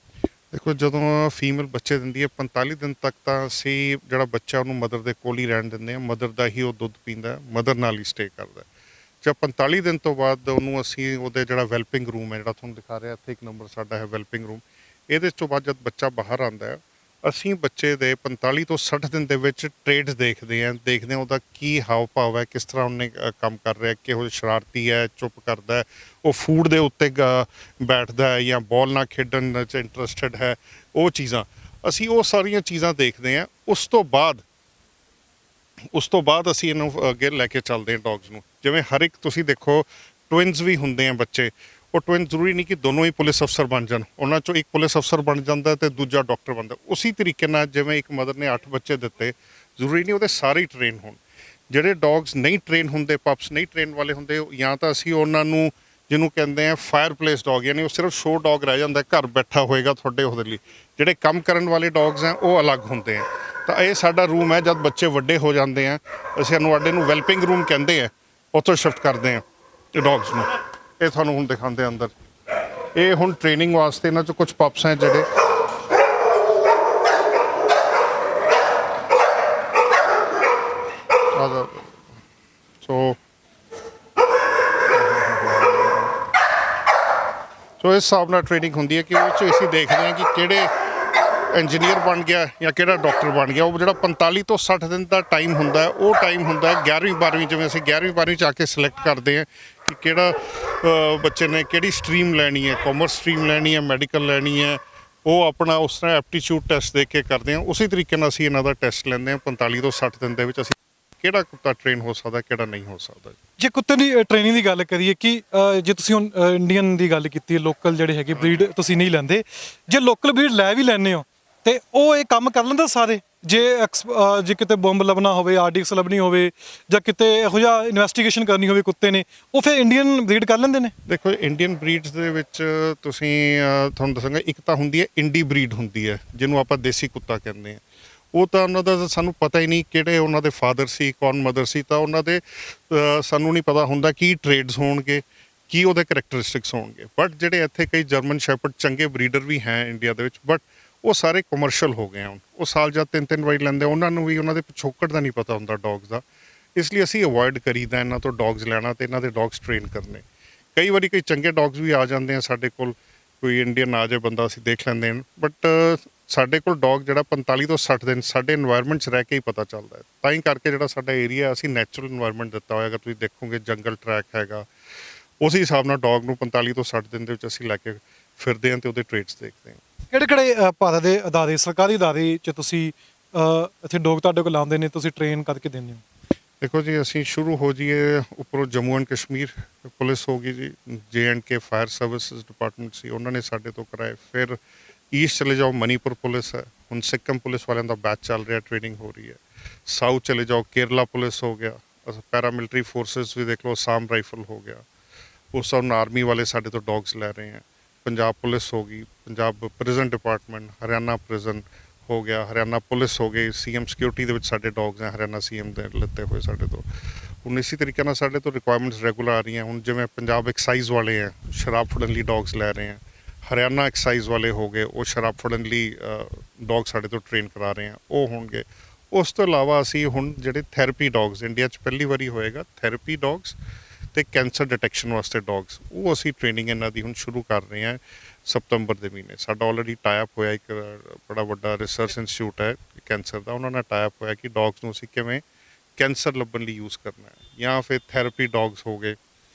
ਦੇਖੋ ਜਦੋਂ ਫੀਮੇਲ ਬੱਚੇ ਦਿੰਦੀ ਹੈ 45 ਦਿਨ ਤੱਕ ਤਾਂ ਅਸੀਂ ਜਿਹੜਾ ਬੱਚਾ ਉਹਨੂੰ ਮਦਰ ਦੇ ਕੋਲ ਹੀ ਰਹਿਣ ਦਿੰਦੇ ਹਾਂ, ਮਦਰ ਦਾ ਹੀ ਉਹ ਦੁੱਧ ਪੀਂਦਾ, ਮਦਰ ਨਾਲ ਹੀ ਸਟੇ ਕਰਦਾ। ਜਦ 45 ਦਿਨ ਤੋਂ ਬਾਅਦ ਉਹਨੂੰ ਅਸੀਂ ਉਹਦੇ ਜਿਹੜਾ ਵੈਲਪਿੰਗ ਰੂਮ ਹੈ, ਜਿਹੜਾ ਤੁਹਾਨੂੰ ਦਿਖਾ ਰਿਹਾ ਇੱਥੇ ਇੱਕ ਨੰਬਰ ਸਾਡਾ ਹੈ ਵੈਲਪਿੰਗ ਰੂਮ, ਇਹਦੇ ਤੋਂ ਬਾਅਦ ਜਦ ਬੱਚਾ ਬਾਹਰ ਆਉਂਦਾ ਹੈ ਅਸੀਂ ਬੱਚੇ ਦੇ 45 ਤੋਂ 60 ਦਿਨ ਦੇ ਵਿੱਚ ਟ੍ਰੇਡਸ ਦੇਖਦੇ ਹਾਂ ਉਹਦਾ ਕੀ ਹਾਵ ਭਾਵ ਹੈ, ਕਿਸ ਤਰ੍ਹਾਂ ਉਹਨੇ ਕੰਮ ਕਰ ਰਿਹਾ, ਕਿਹੋ ਜਿਹਾ ਸ਼ਰਾਰਤੀ ਹੈ, ਚੁੱਪ ਕਰਦਾ ਹੈ, ਉਹ ਫੂਡ ਦੇ ਉੱਤੇ ਬੈਠਦਾ ਹੈ ਜਾਂ ਬਾਲ ਨਾਲ ਖੇਡਣ 'ਚ ਇੰਟਰਸਟਿਡ ਹੈ, ਉਹ ਚੀਜ਼ਾਂ ਅਸੀਂ ਉਹ ਸਾਰੀਆਂ ਚੀਜ਼ਾਂ ਦੇਖਦੇ ਹਾਂ। ਉਸ ਤੋਂ ਬਾਅਦ ਅਸੀਂ ਇਹਨੂੰ ਅੱਗੇ ਲੈ ਕੇ ਚੱਲਦੇ ਹਾਂ ਡੌਗਸ ਨੂੰ। ਜਿਵੇਂ ਹਰ ਇੱਕ ਤੁਸੀਂ ਦੇਖੋ ਟਵਿਨਸ ਵੀ ਹੁੰਦੇ ਆ ਬੱਚੇ, ਉਹ ਟਵਿਨ ਜ਼ਰੂਰੀ ਨਹੀਂ ਕਿ ਦੋਨੋਂ ਹੀ ਪੁਲਿਸ ਅਫਸਰ ਬਣ ਜਾਣ, ਉਹਨਾਂ ਚੋਂ ਇੱਕ ਪੁਲਿਸ ਅਫਸਰ ਬਣ ਜਾਂਦਾ ਤੇ ਦੂਜਾ ਡਾਕਟਰ ਬਣਦਾ। ਉਸੇ ਤਰੀਕੇ ਨਾਲ ਜਿਵੇਂ ਇੱਕ ਮਦਰ ਨੇ 8 ਬੱਚੇ ਦਿੱਤੇ, ਜ਼ਰੂਰੀ ਨਹੀਂ ਉਹਦੇ ਸਾਰੇ ਹੀ ਟ੍ਰੇਨ ਹੋਣ। ਜਿਹੜੇ ਡੌਗਸ ਨਹੀਂ ਟ੍ਰੇਨ ਹੁੰਦੇ, ਪਪਸ ਨਹੀਂ ਟ੍ਰੇਨ ਵਾਲੇ ਹੁੰਦੇ, ਜਾਂ ਤਾਂ ਅਸੀਂ ਉਹਨਾਂ ਨੂੰ ਜਿਹਨੂੰ ਕਹਿੰਦੇ ਆ ਫਾਇਰ ਪਲੇਸ ਡੌਗ, ਯਾਨੀ ਉਹ ਸਿਰਫ ਸ਼ੋ ਡੌਗ ਰਹਿ ਜਾਂਦਾ, ਘਰ ਬੈਠਾ ਹੋਏਗਾ ਤੁਹਾਡੇ ਉਹਦੇ ਲਈ। ਜਿਹੜੇ ਕੰਮ ਕਰਨ ਵਾਲੇ ਡੌਗਸ ਆ ਉਹ ਅਲੱਗ ਹੁੰਦੇ ਆ। ਤਾਂ ਇਹ ਸਾਡਾ ਰੂਮ ਹੈ, ਜਦ ਬੱਚੇ ਵੱਡੇ ਹੋ ਜਾਂਦੇ ਆ ਅਸੀਂ ਨੂੰ ਵੈਲਪਿੰਗ ਰੂਮ ਕਹਿੰਦੇ ਆ, ਉੱਥੋਂ ਸ਼ਿਫਟ ਕਰਦੇ ਆ ਡੌਗਸ ਨੂੰ। ਇਹ ਤੁਹਾਨੂੰ ਹੁਣ ਦਿਖਾਉਂਦੇ ਅੰਦਰ, ਇਹ ਹੁਣ ਟ੍ਰੇਨਿੰਗ ਵਾਸਤੇ ਇਹਨਾਂ 'ਚ ਕੁਝ ਪਪਸ ਹੈ ਜਿਹੜੇ ਸੋ ਇਸ ਹਿਸਾਬ ਨਾਲ ਟ੍ਰੇਨਿੰਗ ਹੁੰਦੀ ਹੈ ਕਿ ਉਹ 'ਚ ਅਸੀਂ ਦੇਖਦੇ ਹਾਂ ਕਿ ਕਿਹੜੇ ਇੰਜੀਨੀਅਰ ਬਣ ਗਿਆ ਜਾਂ ਕਿਹੜਾ ਡਾਕਟਰ ਬਣ ਗਿਆ। ਉਹ ਜਿਹੜਾ 45 ਤੋਂ 60 ਦਿਨ ਦਾ ਟਾਈਮ ਹੁੰਦਾ ਹੈ, ਉਹ ਟਾਈਮ ਹੁੰਦਾ ਹੈ 11ਵੀਂ 12ਵੀਂ, ਜਿਵੇਂ ਅਸੀਂ 11ਵੀਂ 12ਵੀਂ 'ਚ ਆ ਕੇ ਸਿਲੈਕਟ ਕਰਦੇ ਹਾਂ ਕਿ ਕਿਹੜਾ ਬੱਚੇ ਨੇ ਕਿਹੜੀ ਸਟਰੀਮ ਲੈਣੀ ਹੈ, ਕਾਮਰਸ ਸਟਰੀਮ ਲੈਣੀ ਹੈ, ਮੈਡੀਕਲ ਲੈਣੀ ਹੈ। ਉਹ ਆਪਣਾ ਉਸ ਤਰ੍ਹਾਂ ਐਪਟੀਚਿਊਡ ਟੈਸਟ ਦੇ ਕੇ ਕਰਦੇ ਹਾਂ। ਉਸੇ ਤਰੀਕੇ ਨਾਲ ਅਸੀਂ ਇਹਨਾਂ ਦਾ ਟੈਸਟ ਲੈਂਦੇ ਹਾਂ 45 ਤੋਂ 60 ਦਿਨ ਦੇ ਵਿੱਚ, ਅਸੀਂ ਕਿਹੜਾ ਕੁੱਤਾ ਟ੍ਰੇਨ ਹੋ ਸਕਦਾ, ਕਿਹੜਾ ਨਹੀਂ ਹੋ ਸਕਦਾ। ਜੇ ਕੁੱਤੇ ਦੀ ਟ੍ਰੇਨਿੰਗ ਦੀ ਗੱਲ ਕਰੀਏ ਕਿ ਜੇ ਤੁਸੀਂ ਹੁਣ ਇੰਡੀਅਨ ਦੀ ਗੱਲ ਕੀਤੀ, ਲੋਕਲ ਜਿਹੜੇ ਹੈਗੇ ਬਰੀਡ ਤੁਸੀਂ ਨਹੀਂ ਲੈਂਦੇ, ਜੇ ਲੋਕਲ ਬਰੀਡ ਲੈ ਵੀ ਲੈਂਦੇ ਹੋ ਤੇ ਉਹ ਇਹ ਕੰਮ ਕਰ ਲੈਂਦਾ ਸਾਰੇ? ਜੇ ਕਿਤੇ ਬੰਬ ਲੱਭਣਾ ਹੋਵੇ, ਆਰਡੀਐਕਸ ਲੱਭਣੀ ਹੋਵੇ, ਜਾਂ ਕਿਤੇ ਇਹੋ ਜਿਹਾ ਇਨਵੈਸਟੀਗੇਸ਼ਨ ਕਰਨੀ ਹੋਵੇ ਕੁੱਤੇ ਨੇ, ਉਹ ਫਿਰ ਇੰਡੀਅਨ ਬਰੀਡ ਕਰ ਲੈਂਦੇ ਨੇ? ਦੇਖੋ ਇੰਡੀਅਨ ਬਰੀਡਸ ਦੇ ਵਿੱਚ ਤੁਸੀਂ ਤੁਹਾਨੂੰ ਦੱਸਾਂਗਾ, ਇੱਕ ਤਾਂ ਹੁੰਦੀ ਹੈ ਇੰਡੀ ਬਰੀਡ ਹੁੰਦੀ ਹੈ, ਜਿਹਨੂੰ ਆਪਾਂ ਦੇਸੀ ਕੁੱਤਾ ਕਹਿੰਦੇ ਹਾਂ। ਉਹ ਤਾਂ ਉਹਨਾਂ ਦਾ ਸਾਨੂੰ ਪਤਾ ਹੀ ਨਹੀਂ ਕਿਹੜੇ ਉਹਨਾਂ ਦੇ ਫਾਦਰ ਸੀ, ਕੌਣ ਮਦਰ ਸੀ, ਤਾਂ ਉਹਨਾਂ ਦੇ ਸਾਨੂੰ ਨਹੀਂ ਪਤਾ ਹੁੰਦਾ ਕੀ ਟ੍ਰੇਡਸ ਹੋਣਗੇ, ਕੀ ਉਹਦੇ ਕਰੈਕਟਰਿਸਟਿਕਸ ਹੋਣਗੇ। ਬਟ ਜਿਹੜੇ ਇੱਥੇ ਕਈ ਜਰਮਨ ਸ਼ੈਪਰਡ ਚੰਗੇ ਬਰੀਡਰ ਵੀ ਹੈ ਇੰਡੀਆ ਦੇ ਵਿੱਚ, ਬਟ ਉਹ ਸਾਰੇ ਕਮਰਸ਼ੀਅਲ ਹੋ ਗਏ ਹੁਣ। ਉਹ ਸਾਲ ਜਾਂ 3-3 ਵਾਰੀ ਲੈਂਦੇ, ਉਹਨਾਂ ਨੂੰ ਵੀ ਉਹਨਾਂ ਦੇ ਪਿਛੋਕੜ ਦਾ ਨਹੀਂ ਪਤਾ ਹੁੰਦਾ ਡੌਗਸ ਦਾ। ਇਸ ਲਈ ਅਸੀਂ ਅਵੋਇਡ ਕਰੀਦਾ ਇਹਨਾਂ ਤੋਂ ਡੌਗਸ ਲੈਣਾ ਤੇ ਇਹਨਾਂ ਦੇ ਡੌਗਸ ਟ੍ਰੇਨ ਕਰਨੇ। ਕਈ ਵਾਰੀ ਕਈ ਚੰਗੇ ਡੌਗਸ ਵੀ ਆ ਜਾਂਦੇ ਆ ਸਾਡੇ ਕੋਲ, ਕੋਈ ਇੰਡੀਅਨ ਆ ਜਾਏ ਬੰਦਾ, ਅਸੀਂ ਦੇਖ ਲੈਂਦੇ ਹਾਂ। ਬਟ ਸਾਡੇ ਕੋਲ ਡੌਗ ਜਿਹੜਾ 45 ਤੋਂ 60 ਦਿਨ ਸਾਡੇ ਇਨਵਾਇਰਨਮੈਂਟ 'ਚ ਰਹਿ ਕੇ ਹੀ ਪਤਾ ਚੱਲਦਾ ਹੈ। ਤਾਂ ਹੀ ਕਰਕੇ ਜਿਹੜਾ ਸਾਡਾ ਏਰੀਆ ਅਸੀਂ ਨੈਚੁਰਲ ਇਨਵਾਇਰਨਮੈਂਟ ਦਿੱਤਾ ਹੋਇਆ। ਅਗਰ ਤੁਸੀਂ ਦੇਖੋਗੇ ਜੰਗਲ ਟਰੈਕ ਹੈਗਾ, ਉਸੇ ਹਿਸਾਬ ਨਾਲ ਡੌਗ ਨੂੰ 45 ਤੋਂ 60 ਦਿਨ ਦੇ ਵਿੱਚ ਅਸੀਂ ਲੈ ਕੇ ਫਿਰਦੇ ਹਾਂ ਤੇ ਉਹਦੇ ਟ੍ਰੇਟਸ ਦੇਖਦੇ ਹਾਂ। ਕਿਹੜੇ ਭਾਰਤ ਦੇ ਅਦਾਰੇ, ਸਰਕਾਰੀ ਅਦਾਰੇ 'ਚ ਤੁਸੀਂ ਇੱਥੇ ਡੌਗ ਤੁਹਾਡੇ ਕੋਲ ਆਉਂਦੇ ਨੇ, ਤੁਸੀਂ ਟ੍ਰੇਨ ਕਰਕੇ ਦਿੰਦੇ ਹੋ? ਦੇਖੋ ਜੀ, ਅਸੀਂ ਸ਼ੁਰੂ ਹੋ ਜਾਈਏ ਉੱਪਰੋਂ ਜੰਮੂ ਐਂਡ ਕਸ਼ਮੀਰ ਪੁਲਿਸ ਹੋ ਗਈ ਜੀ, JNK ਫਾਇਰ ਸਰਵਿਸਿਜ਼ ਡਿਪਾਰਟਮੈਂਟ ਸੀ, ਉਹਨਾਂ ਨੇ ਸਾਡੇ ਤੋਂ ਕਰਾਏ। ਫਿਰ ਈਸਟ ਚਲੇ ਜਾਓ, ਮਨੀਪੁਰ ਪੁਲਿਸ ਹੈ, ਹੁਣ ਸਿੱਕਮ ਪੁਲਿਸ ਵਾਲਿਆਂ ਦਾ ਬੈਚ ਚੱਲ ਰਿਹਾ, ਟ੍ਰੇਨਿੰਗ ਹੋ ਰਹੀ ਹੈ। ਸਾਊਥ ਚਲੇ ਜਾਓ, ਕੇਰਲਾ ਪੁਲਿਸ ਹੋ ਗਿਆ, ਪੈਰਾਮਿਲਟਰੀ ਫੋਰਸਿਸ ਵੀ ਦੇਖ ਲਓ, ਅਸਾਮ ਰਾਈਫਲ ਹੋ ਗਿਆ, ਉਸ ਤੋਂ ਆਰਮੀ ਵਾਲੇ ਸਾਡੇ ਤੋਂ ਡੌਗਸ ਲੈ ਰਹੇ ਹੈ। ਪੰਜਾਬ ਪੁਲਿਸ ਹੋ ਗਈ, Punjab prison department, Haryana prison ਹੋ ਗਿਆ, ਹਰਿਆਣਾ ਪੁਲਿਸ ਹੋ ਗਈ, CM ਸਿਕਿਉਰਿਟੀ ਦੇ ਵਿੱਚ ਸਾਡੇ ਡੌਗਸ ਹੈ, ਹਰਿਆਣਾ CM ਦੇ ਲਿੱਤੇ ਹੋਏ ਸਾਡੇ ਤੋਂ। ਹੁਣ ਇਸੇ ਤਰੀਕੇ ਨਾਲ ਸਾਡੇ ਤੋਂ ਰਿਕੁਆਇਰਮੈਂਟਸ ਰੈਗੂਲਰ ਆ ਰਹੀਆਂ। ਹੁਣ ਜਿਵੇਂ ਪੰਜਾਬ ਐਕਸਾਈਜ਼ ਵਾਲੇ ਹੈ, ਸ਼ਰਾਬ ਫੜਨ ਲਈ ਡੌਗਸ ਲੈ ਰਹੇ ਹੈ। ਹਰਿਆਣਾ ਐਕਸਾਈਜ਼ ਵਾਲੇ ਹੋ ਗਏ, ਉਹ ਸ਼ਰਾਬ ਫੜਨ ਲਈ ਡੌਗ ਸਾਡੇ ਤੋਂ ਟ੍ਰੇਨ ਕਰਾ ਰਹੇ ਆ, ਉਹ ਹੋਣਗੇ। ਉਸ ਤੋਂ ਇਲਾਵਾ ਅਸੀਂ ਹੁਣ ਜਿਹੜੇ ਥੈਰੇਪੀ ਡੌਗਸ, ਇੰਡੀਆ 'ਚ ਪਹਿਲੀ ਵਾਰੀ ਹੋਏਗਾ ਥੈਰੇਪੀ ਡੌਗਸ ਤੇ ਕੈਂਸਰ ਡਿਟੈਕਸ਼ਨ ਵਾਸਤੇ ਡੌਗਸ, ਉਹ ਅਸੀਂ ਟ੍ਰੇਨਿੰਗ ਇਹਨਾਂ ਦੀ ਹੁਣ ਸ਼ੁਰੂ ਕਰ ਰਹੇ ਹਾਂ ਸਤੰਬਰ ਦੇ ਮਹੀਨੇ। ਸਾਡਾ ਆਲਰੇਡੀ ਟਾਈ ਅਪ ਹੋਇਆ, ਇੱਕ ਬੜਾ ਵੱਡਾ ਰਿਸਰਚ ਇੰਸਟੀਚਿਊਟ ਹੈ ਕੈਂਸਰ ਦਾ, ਉਹਨਾਂ ਨਾਲ ਟਾਈ ਅਪ ਹੋਇਆ ਕਿ ਡੌਗਸ ਨੂੰ ਅਸੀਂ ਕਿਵੇਂ ਕੈਂਸਰ ਲੱਭਣ ਲਈ ਯੂਜ਼ ਕਰਨਾ ਹੈ। ਜਾਂ ਫਿਰ ਥੈਰੇਪੀ ਡੌਗਸ ਹੋ ਗਏ,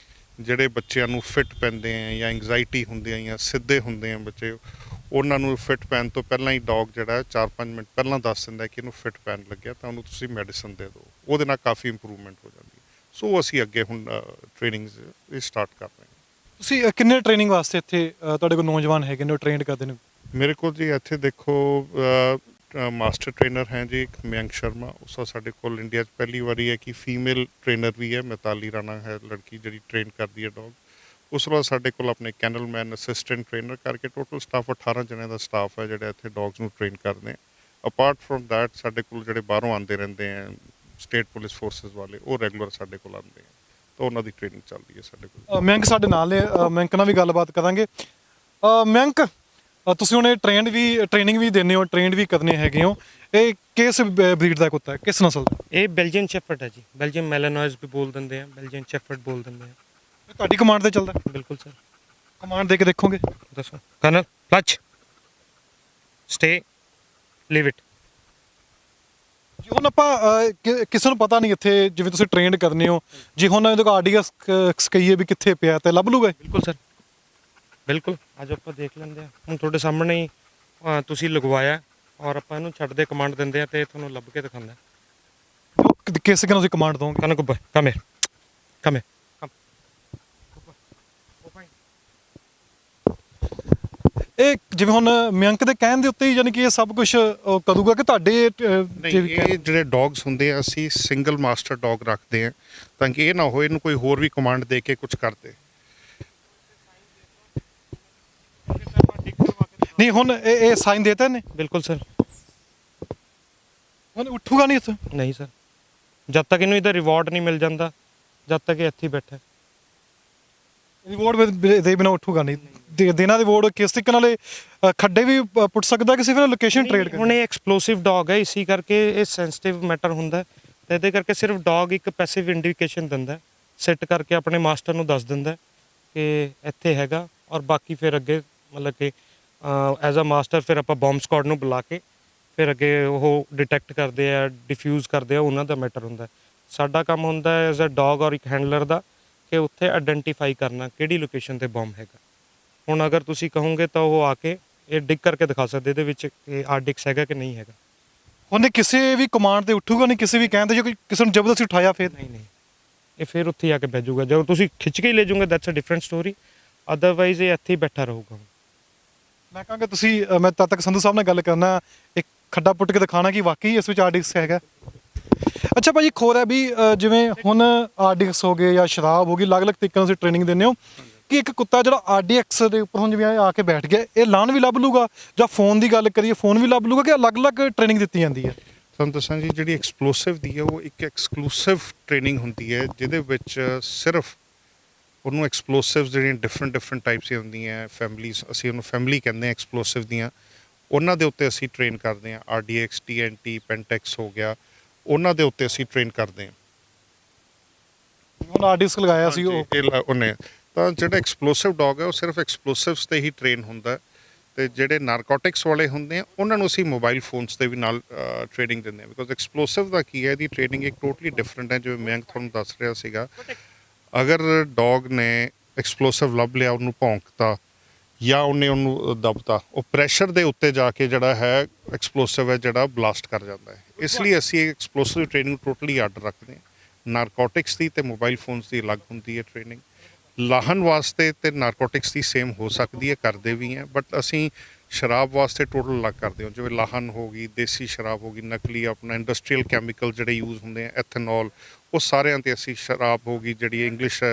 ਜਿਹੜੇ ਬੱਚਿਆਂ ਨੂੰ ਫਿੱਟ ਪੈਂਦੇ ਆ ਜਾਂ ਐਂਗਜ਼ਾਈਟੀ ਹੁੰਦੀ ਆ ਜਾਂ ਸਿੱਧੇ ਹੁੰਦੇ ਆ ਬੱਚੇ, ਉਹਨਾਂ ਨੂੰ ਫਿੱਟ ਪੈਣ ਤੋਂ ਪਹਿਲਾਂ ਹੀ ਡੌਗ ਜਿਹੜਾ 4-5 ਮਿੰਟ ਪਹਿਲਾਂ ਦੱਸ ਦਿੰਦਾ ਕਿ ਇਹਨੂੰ ਫਿੱਟ ਪੈਣ ਲੱਗਿਆ, ਤਾਂ ਉਹਨੂੰ ਤੁਸੀਂ ਮੈਡੀਸਨ ਦੇ ਦਿਓ, ਉਹਦੇ ਨਾਲ ਕਾਫੀ ਇੰਪਰੂਵਮੈਂਟ ਹੋ ਜਾਂਦੀ ਹੈ। ਸੋ ਅਸੀਂ ਅੱਗੇ ਹੁਣ ਟ੍ਰੇਨਿੰਗਸ ਸਟਾਰਟ ਕਰ ਰਹੇ ਹਾਂ। ਤੁਸੀਂ ਕਿੰਨੇ ਟ੍ਰੇਨਿੰਗ ਵਾਸਤੇ ਇੱਥੇ ਤੁਹਾਡੇ ਕੋਲ ਨੌਜਵਾਨ ਹੈਗੇ ਨੇ, ਉਹ ਟ੍ਰੇਨਡ ਕਰਦੇ ਨੇ? ਮੇਰੇ ਕੋਲ ਜੀ ਇੱਥੇ ਦੇਖੋ ਮਾਸਟਰ ਟ੍ਰੇਨਰ ਹੈ ਜੀ ਇੱਕ ਮਯੰਕ ਸ਼ਰਮਾ, ਉਸ ਦਾ ਸਾਡੇ ਕੋਲ ਇੰਡੀਆ 'ਚ ਪਹਿਲੀ ਵਾਰੀ ਹੈ ਕਿ ਫੀਮੇਲ ਟ੍ਰੇਨਰ ਵੀ ਹੈ, ਮਿਤਾਲੀ ਰਾਣਾ ਹੈ ਲੜਕੀ ਜਿਹੜੀ ਟ੍ਰੇਨ ਕਰਦੀ ਹੈ ਡੌਗ। ਉਸ ਤੋਂ ਬਾਅਦ ਸਾਡੇ ਕੋਲ ਆਪਣੇ ਕੈਨਲਮੈਨ, ਅਸਿਸਟੈਂਟ ਟ੍ਰੇਨਰ ਕਰਕੇ ਟੋਟਲ ਸਟਾਫ 18 ਜਣਿਆਂ ਦਾ ਸਟਾਫ ਹੈ ਜਿਹੜਾ ਇੱਥੇ ਡੌਗਸ ਨੂੰ ਟ੍ਰੇਨ ਕਰਦੇ ਆ। ਅਪਾਰਟ ਫਰੋਮ ਦੈਟ ਸਾਡੇ ਕੋਲ ਜਿਹੜੇ ਬਾਹਰੋਂ ਆਉਂਦੇ ਰਹਿੰਦੇ ਆ ਸਟੇਟ ਪੁਲਿਸ ਫੋਰਸਿਸ ਵਾਲੇ, ਉਹ ਰੈਗੂਲਰ ਸਾਡੇ ਕੋਲ ਆਉਂਦੇ ਆ, ਤਾਂ ਉਹਨਾਂ ਦੀ ਟ੍ਰੇਨਿੰਗ ਚੱਲਦੀ ਹੈ ਸਾਡੇ ਕੋਲ। ਮਯੰਕ ਸਾਡੇ ਨਾਲ ਨੇ, ਮਯੰਕ ਨਾਲ ਵੀ ਗੱਲਬਾਤ ਕਰਾਂਗੇ। ਮਯੰਕ, ਤੁਸੀਂ ਹੁਣ ਇਹ ਟ੍ਰੇਨਿੰਗ ਵੀ ਦਿੰਦੇ ਹੋ, ਟ੍ਰੇਨਡ ਵੀ ਕਰਨੇ ਹੈਗੇ ਹੋ। ਇਹ ਕਿਸ ਬਰੀਡ ਦਾ ਕੁੱਤਾ ਹੈ, ਕਿਸ ਨਸਲ ਦਾ? ਇਹ ਬੈਲਜੀਅਨ ਸ਼ੈਫਰਡ ਹੈ ਜੀ, ਬੈਲਜੀਅਨ ਮੈਲਾਨੋਇਜ਼ ਵੀ ਬੋਲ ਦਿੰਦੇ ਆ, ਬੈਲਜੀਅਨ ਸ਼ੈਫਰਡ ਬੋਲ ਦਿੰਦੇ ਆ। ਇਹ ਤੁਹਾਡੀ ਕਮਾਂਡ ਤੇ ਚੱਲਦਾ? ਬਿਲਕੁਲ ਸਰ। ਕਮਾਂਡ ਦੇ ਕੇ ਦੇਖੋਗੇ? ਦੱਸੋ। ਕਰਨਲ ਕਲਚ, ਸਟੇ, ਲੀਵ ਇਟ। ਜੀ ਹੁਣ ਆਪਾਂ ਕਿਸੇ ਨੂੰ ਪਤਾ ਨਹੀਂ ਇੱਥੇ, ਜਿਵੇਂ ਤੁਸੀਂ ਟ੍ਰੇਨਡ ਕਰਨੇ ਹੋ, ਜੇ ਹੁਣ ਇਹਦੇ ਕੋਲ ਆਰਡੀਐਕਸ ਕਹੀਏ ਵੀ ਕਿੱਥੇ ਪਿਆ ਤੇ ਲੱਭ ਲੂਗਾ? ਬਿਲਕੁਲ ਸਰ, ਬਿਲਕੁਲ। ਅੱਜ ਆਪਾਂ ਦੇਖ ਲੈਂਦੇ ਆ, ਹੁਣ ਤੁਹਾਡੇ ਸਾਹਮਣੇ ਹੀ ਤੁਸੀਂ ਲਗਵਾਇਆ ਔਰ ਆਪਾਂ ਇਹਨੂੰ ਛੱਡ ਦੇ ਕਮਾਂਡ ਦਿੰਦੇ ਆ ਤੇ ਤੁਹਾਨੂੰ ਲੱਭ ਕੇ ਦਿਖਾਉਂਦਾ। ਕਿਸ ਕਿਨ ਤੁਸੀਂ ਕਮਾਂਡ ਦੋਗੇ? ਕਨਕ ਉੱਪਰ ਕਮ ਹੇਅਰ, ਕਮ ਹੇਅਰ, ਕਮ। ਇਹ ਜਿਵੇਂ ਹੁਣ ਮਯੰਕ ਦੇ ਕਹਿਣ ਦੇ ਉੱਤੇ ਹੀ ਯਾਨੀ ਕਿ ਇਹ ਸਭ ਕੁਝ ਕਰੂਗਾ ਕਿ ਤੁਹਾਡੇ ਨਹੀਂ, ਇਹ ਜਿਹੜੇ ਡੌਗਸ ਹੁੰਦੇ ਆ ਅਸੀਂ ਸਿੰਗਲ ਮਾਸਟਰ ਡੌਗ ਰੱਖਦੇ ਆ ਤਾਂ ਕਿ ਇਹ ਨਾ ਹੋਏ ਇਹਨੂੰ ਕੋਈ ਹੋਰ ਵੀ ਕਮਾਂਡ ਦੇ ਕੇ ਕੁਝ ਕਰਦੇ। ਨਹੀਂ ਹੁਣ ਇਹ ਸਾਈਨ ਦੇਤਾ ਨੇ? ਬਿਲਕੁਲ ਸਰ। ਹੁਣ ਉੱਠੂਗਾ ਨਹੀਂ ਇੱਥੇ? ਨਹੀਂ ਸਰ, ਜਦ ਤੱਕ ਇਹਨੂੰ ਇਹਦਾ ਰਿਵਾਰਡ ਨਹੀਂ ਮਿਲ ਜਾਂਦਾ, ਜਦ ਤੱਕ ਇਹ ਇੱਥੇ ਹੀ ਬੈਠਾ। ਰਿਵਾਰਡ ਦੇ ਬਿਨਾ ਉੱਠੂਗਾ ਨਹੀਂ? ਦੇਣਾ ਰਿਵਾਰਡ ਕਿਸ ਤਰੀਕੇ ਨਾਲ? ਖੱਡੇ ਵੀ ਪੁੱਟ ਸਕਦਾ ਕਿਸੇ ਫਿਰ ਲੋਕੇਸ਼ਨ ਟ੍ਰੇਡ ਹੁਣ ਇਹ ਐਕਸਪਲੋਸਿਵ ਡੌਗ ਹੈ, ਇਸੇ ਕਰਕੇ ਇਹ ਸੈਂਸਿਟਿਵ ਮੈਟਰ ਹੁੰਦਾ ਤੇ ਇਹਦੇ ਕਰਕੇ ਸਿਰਫ ਡੌਗ ਇੱਕ ਪੈਸਿਵ ਇੰਡੀਕੇਸ਼ਨ ਦਿੰਦਾ, ਸਿੱਟ ਕਰਕੇ ਆਪਣੇ ਮਾਸਟਰ ਨੂੰ ਦੱਸ ਦਿੰਦਾ ਕਿ ਇੱਥੇ ਹੈਗਾ, ਔਰ ਬਾਕੀ ਫਿਰ ਅੱਗੇ ਮਤਲਬ ਕਿ ਐਜ਼ ਅ ਮਾਸਟਰ ਫਿਰ ਆਪਾਂ ਬੰਬ ਸਕੁਆਡ ਨੂੰ ਬੁਲਾ ਕੇ ਫਿਰ ਅੱਗੇ ਉਹ ਡਿਟੈਕਟ ਕਰਦੇ ਆ, ਡਿਫਿਊਜ਼ ਕਰਦੇ ਆ, ਉਹਨਾਂ ਦਾ ਮੈਟਰ ਹੁੰਦਾ। ਸਾਡਾ ਕੰਮ ਹੁੰਦਾ ਹੈ ਐਜ਼ ਅ ਡੌਗ ਔਰ ਇੱਕ ਹੈਂਡਲਰ ਦਾ ਕਿ ਉੱਥੇ ਆਇਡੈਂਟੀਫਾਈ ਕਰਨਾ ਕਿਹੜੀ ਲੋਕੇਸ਼ਨ ਤੇ ਬੰਬ ਹੈਗਾ। ਹੁਣ ਅਗਰ ਤੁਸੀਂ ਕਹੋਗੇ ਤਾਂ ਉਹ ਆ ਕੇ ਇਹ ਡਿਗ ਕਰਕੇ ਦਿਖਾ ਸਕਦੇ ਇਹਦੇ ਵਿੱਚ ਕਿ ਆਰਡਿਕਸ ਹੈਗਾ ਕਿ ਨਹੀਂ ਹੈਗਾ। ਉਹਨੇ ਕਿਸੇ ਵੀ ਕਮਾਂਡ ਤੇ ਉੱਠੂਗਾ ਨਹੀਂ? ਕਿਸੇ ਵੀ ਕਹਿੰਦੇ ਜੇ ਕੋਈ ਕਿਸੇ ਨੂੰ ਜ਼ਬਰਦਸਤੀ ਉਠਾਇਆ ਫਿਰ? ਨਹੀਂ, ਇਹ ਫਿਰ ਉੱਥੇ ਹੀ ਆ ਕੇ ਬਹਿ ਜਾਊਗਾ। ਜਦੋਂ ਤੁਸੀਂ ਖਿੱਚ ਕੇ ਹੀ ਲੈ ਜਾਓਗੇ that's a different story, otherwise ਇਹ ਇੱਥੇ ਹੀ ਬੈਠਾ ਰਹੂਗਾ। ਮੈਂ ਕਹਾਂਗਾ ਤੁਸੀਂ ਮੈਂ ਤਦ ਤੱਕ ਸੰਧੂ ਸਾਹਿਬ ਨਾਲ ਗੱਲ ਕਰਨਾ, ਇੱਕ ਖੱਡਾ ਪੁੱਟ ਕੇ ਦਿਖਾਣਾ ਕਿ ਵਾਕਈ ਇਸ ਵਿੱਚ ਆਰਡਿਕਸ ਹੈਗਾ। ਅੱਛਾ ਭਾਜੀ, ਖੋਰ ਹੈ ਵੀ ਜਿਵੇਂ ਹੁਣ ਆਰਡੀਐਕਸ ਹੋ ਗਏ ਜਾਂ ਸ਼ਰਾਬ ਹੋ ਗਈ, ਅਲੱਗ-ਅਲੱਗ ਤਰੀਕੇ ਨਾਲ ਤੁਸੀਂ ਟ੍ਰੇਨਿੰਗ ਦਿੰਦੇ ਹੋ ਕਿ ਇੱਕ ਕੁੱਤਾ ਜਿਹੜਾ ਆਰਡੀਐਕਸ ਦੇ ਉੱਪਰ ਹੁਣ ਜਿਵੇਂ ਆ ਕੇ ਬੈਠ ਗਿਆ, ਇਹ ਲਾਣ ਵੀ ਲੱਭ ਲੂਗਾ? ਜਾਂ ਫੋਨ ਦੀ ਗੱਲ ਕਰੀਏ, ਫੋਨ ਵੀ ਲੱਭ ਲੂਗਾ ਕਿ ਅਲੱਗ-ਅਲੱਗ ਟ੍ਰੇਨਿੰਗ ਦਿੱਤੀ ਜਾਂਦੀ ਹੈ? ਤੁਹਾਨੂੰ ਦੱਸਾਂ ਜੀ, ਜਿਹੜੀ ਐਕਸਪਲੋਸਿਵ ਦੀ ਹੈ ਉਹ ਇੱਕ ਐਕਸਕਲੂਸਿਵ ਟ੍ਰੇਨਿੰਗ ਹੁੰਦੀ ਹੈ ਜਿਹਦੇ ਵਿੱਚ ਸਿਰਫ ਉਹਨੂੰ ਐਕਸਪਲੋਸਿਵ ਜਿਹੜੀਆਂ ਡਿਫਰੈਂਟ ਟਾਈਪਸ ਦੀਆਂ ਹੁੰਦੀਆਂ, ਫੈਮਲੀਜ਼ ਅਸੀਂ ਉਹਨੂੰ ਫੈਮਲੀ ਕਹਿੰਦੇ ਹਾਂ ਐਕਸਪਲੋਸਿਵ ਦੀਆਂ, ਉਹਨਾਂ ਦੇ ਉੱਤੇ ਅਸੀਂ ਟ੍ਰੇਨ ਕਰਦੇ ਹਾਂ। ਆਰਡੀਐਕਸ, TNT, ਪੈਂਟੈਕਸ ਹੋ ਗਿਆ, ਉਹਨਾਂ ਦੇ ਉੱਤੇ ਅਸੀਂ ਟ੍ਰੇਨ ਕਰਦੇ ਹਾਂ। ਹੁਣ ਆਰਡੀਐਕਸ ਲਗਾਇਆ ਸੀ ਉਹ ਉਹਨੇ ਤਾਂ ਜਿਹੜਾ ਐਕਸਪਲੋਸਿਵ ਡੌਗ ਹੈ ਉਹ ਸਿਰਫ ਐਕਸਪਲੋਸਿਵਸ ਤੇ ਹੀ ਟ੍ਰੇਨ ਹੁੰਦਾ ਤੇ ਜਿਹੜੇ ਨਾਰਕੋਟਿਕਸ ਵਾਲੇ ਹੁੰਦੇ ਆ ਉਹਨਾਂ ਨੂੰ ਅਸੀਂ ਮੋਬਾਈਲ ਫੋਨਸ ਤੇ ਵੀ ਨਾਲ ਟ੍ਰੇਨਿੰਗ ਦਿੰਦੇ ਹਾਂ। ਬਿਕੋਜ਼ ਐਕਸਪਲੋਸਿਵ ਦਾ ਕੀ ਹੈ, ਇਹਦੀ ਟ੍ਰੇਨਿੰਗ ਇੱਕ ਟੋਟਲੀ ਡਿਫਰੈਂਟ ਹੈ। ਜਿਵੇਂ ਮੈਂ ਤੁਹਾਨੂੰ ਦੱਸ ਰਿਹਾ ਸੀਗਾ, ਅਗਰ ਡੌਗ ਨੇ ਐਕਸਪਲੋਸਿਵ ਲੱਭ ਲਿਆ, ਉਹਨੂੰ ਭੌਂਕਤਾ ਜਾਂ ਉਹਨੂੰ ਦਬਤਾ, ਉਹ ਪ੍ਰੈਸ਼ਰ ਦੇ ਉੱਤੇ ਜਾ ਕੇ ਜਿਹੜਾ ਹੈ ਐਕਸਪਲੋਸਿਵ ਹੈ ਜਿਹੜਾ ਬਲਾਸਟ ਕਰ ਜਾਂਦਾ ਹੈ। ਇਸ ਲਈ ਅਸੀਂ ਐਕਸਪਲੋਸਿਵ ਟ੍ਰੇਨਿੰਗ ਟੋਟਲੀ ਅੱਡ ਰੱਖਦੇ ਹਾਂ। ਨਾਰਕੋਟਿਕਸ ਦੀ ਤੇ ਮੋਬਾਈਲ ਫੋਨਸ ਦੀ ਅਲੱਗ ਹੁੰਦੀ ਹੈ ਟ੍ਰੇਨਿੰਗ। ਲਾਹਨ ਵਾਸਤੇ ਤੇ ਨਾਰਕੋਟਿਕਸ ਦੀ ਸੇਮ ਹੋ ਸਕਦੀ ਹੈ, ਕਰਦੇ ਵੀ ਹੈ, ਬਟ ਅਸੀਂ ਸ਼ਰਾਬ ਵਾਸਤੇ ਟੋਟਲ ਅਲੱਗ ਕਰਦੇ ਹਾਂ। ਜਿਵੇਂ ਲਾਹਨ ਹੋ ਗਈ, ਦੇਸੀ ਸ਼ਰਾਬ ਹੋ ਗਈ, ਨਕਲੀ ਆਪਣਾ ਇੰਡਸਟਰੀਅਲ ਕੈਮੀਕਲ ਜਿਹੜੇ ਯੂਜ਼ ਹੁੰਦੇ ਆ, ਐਥਨੋਲ, ਉਹ ਸਾਰਿਆਂ ਤੇ ਅਸੀਂ ਸ਼ਰਾਬ ਹੋ ਗਈ, ਜਿਹੜੀ ਇੰਗਲਿਸ਼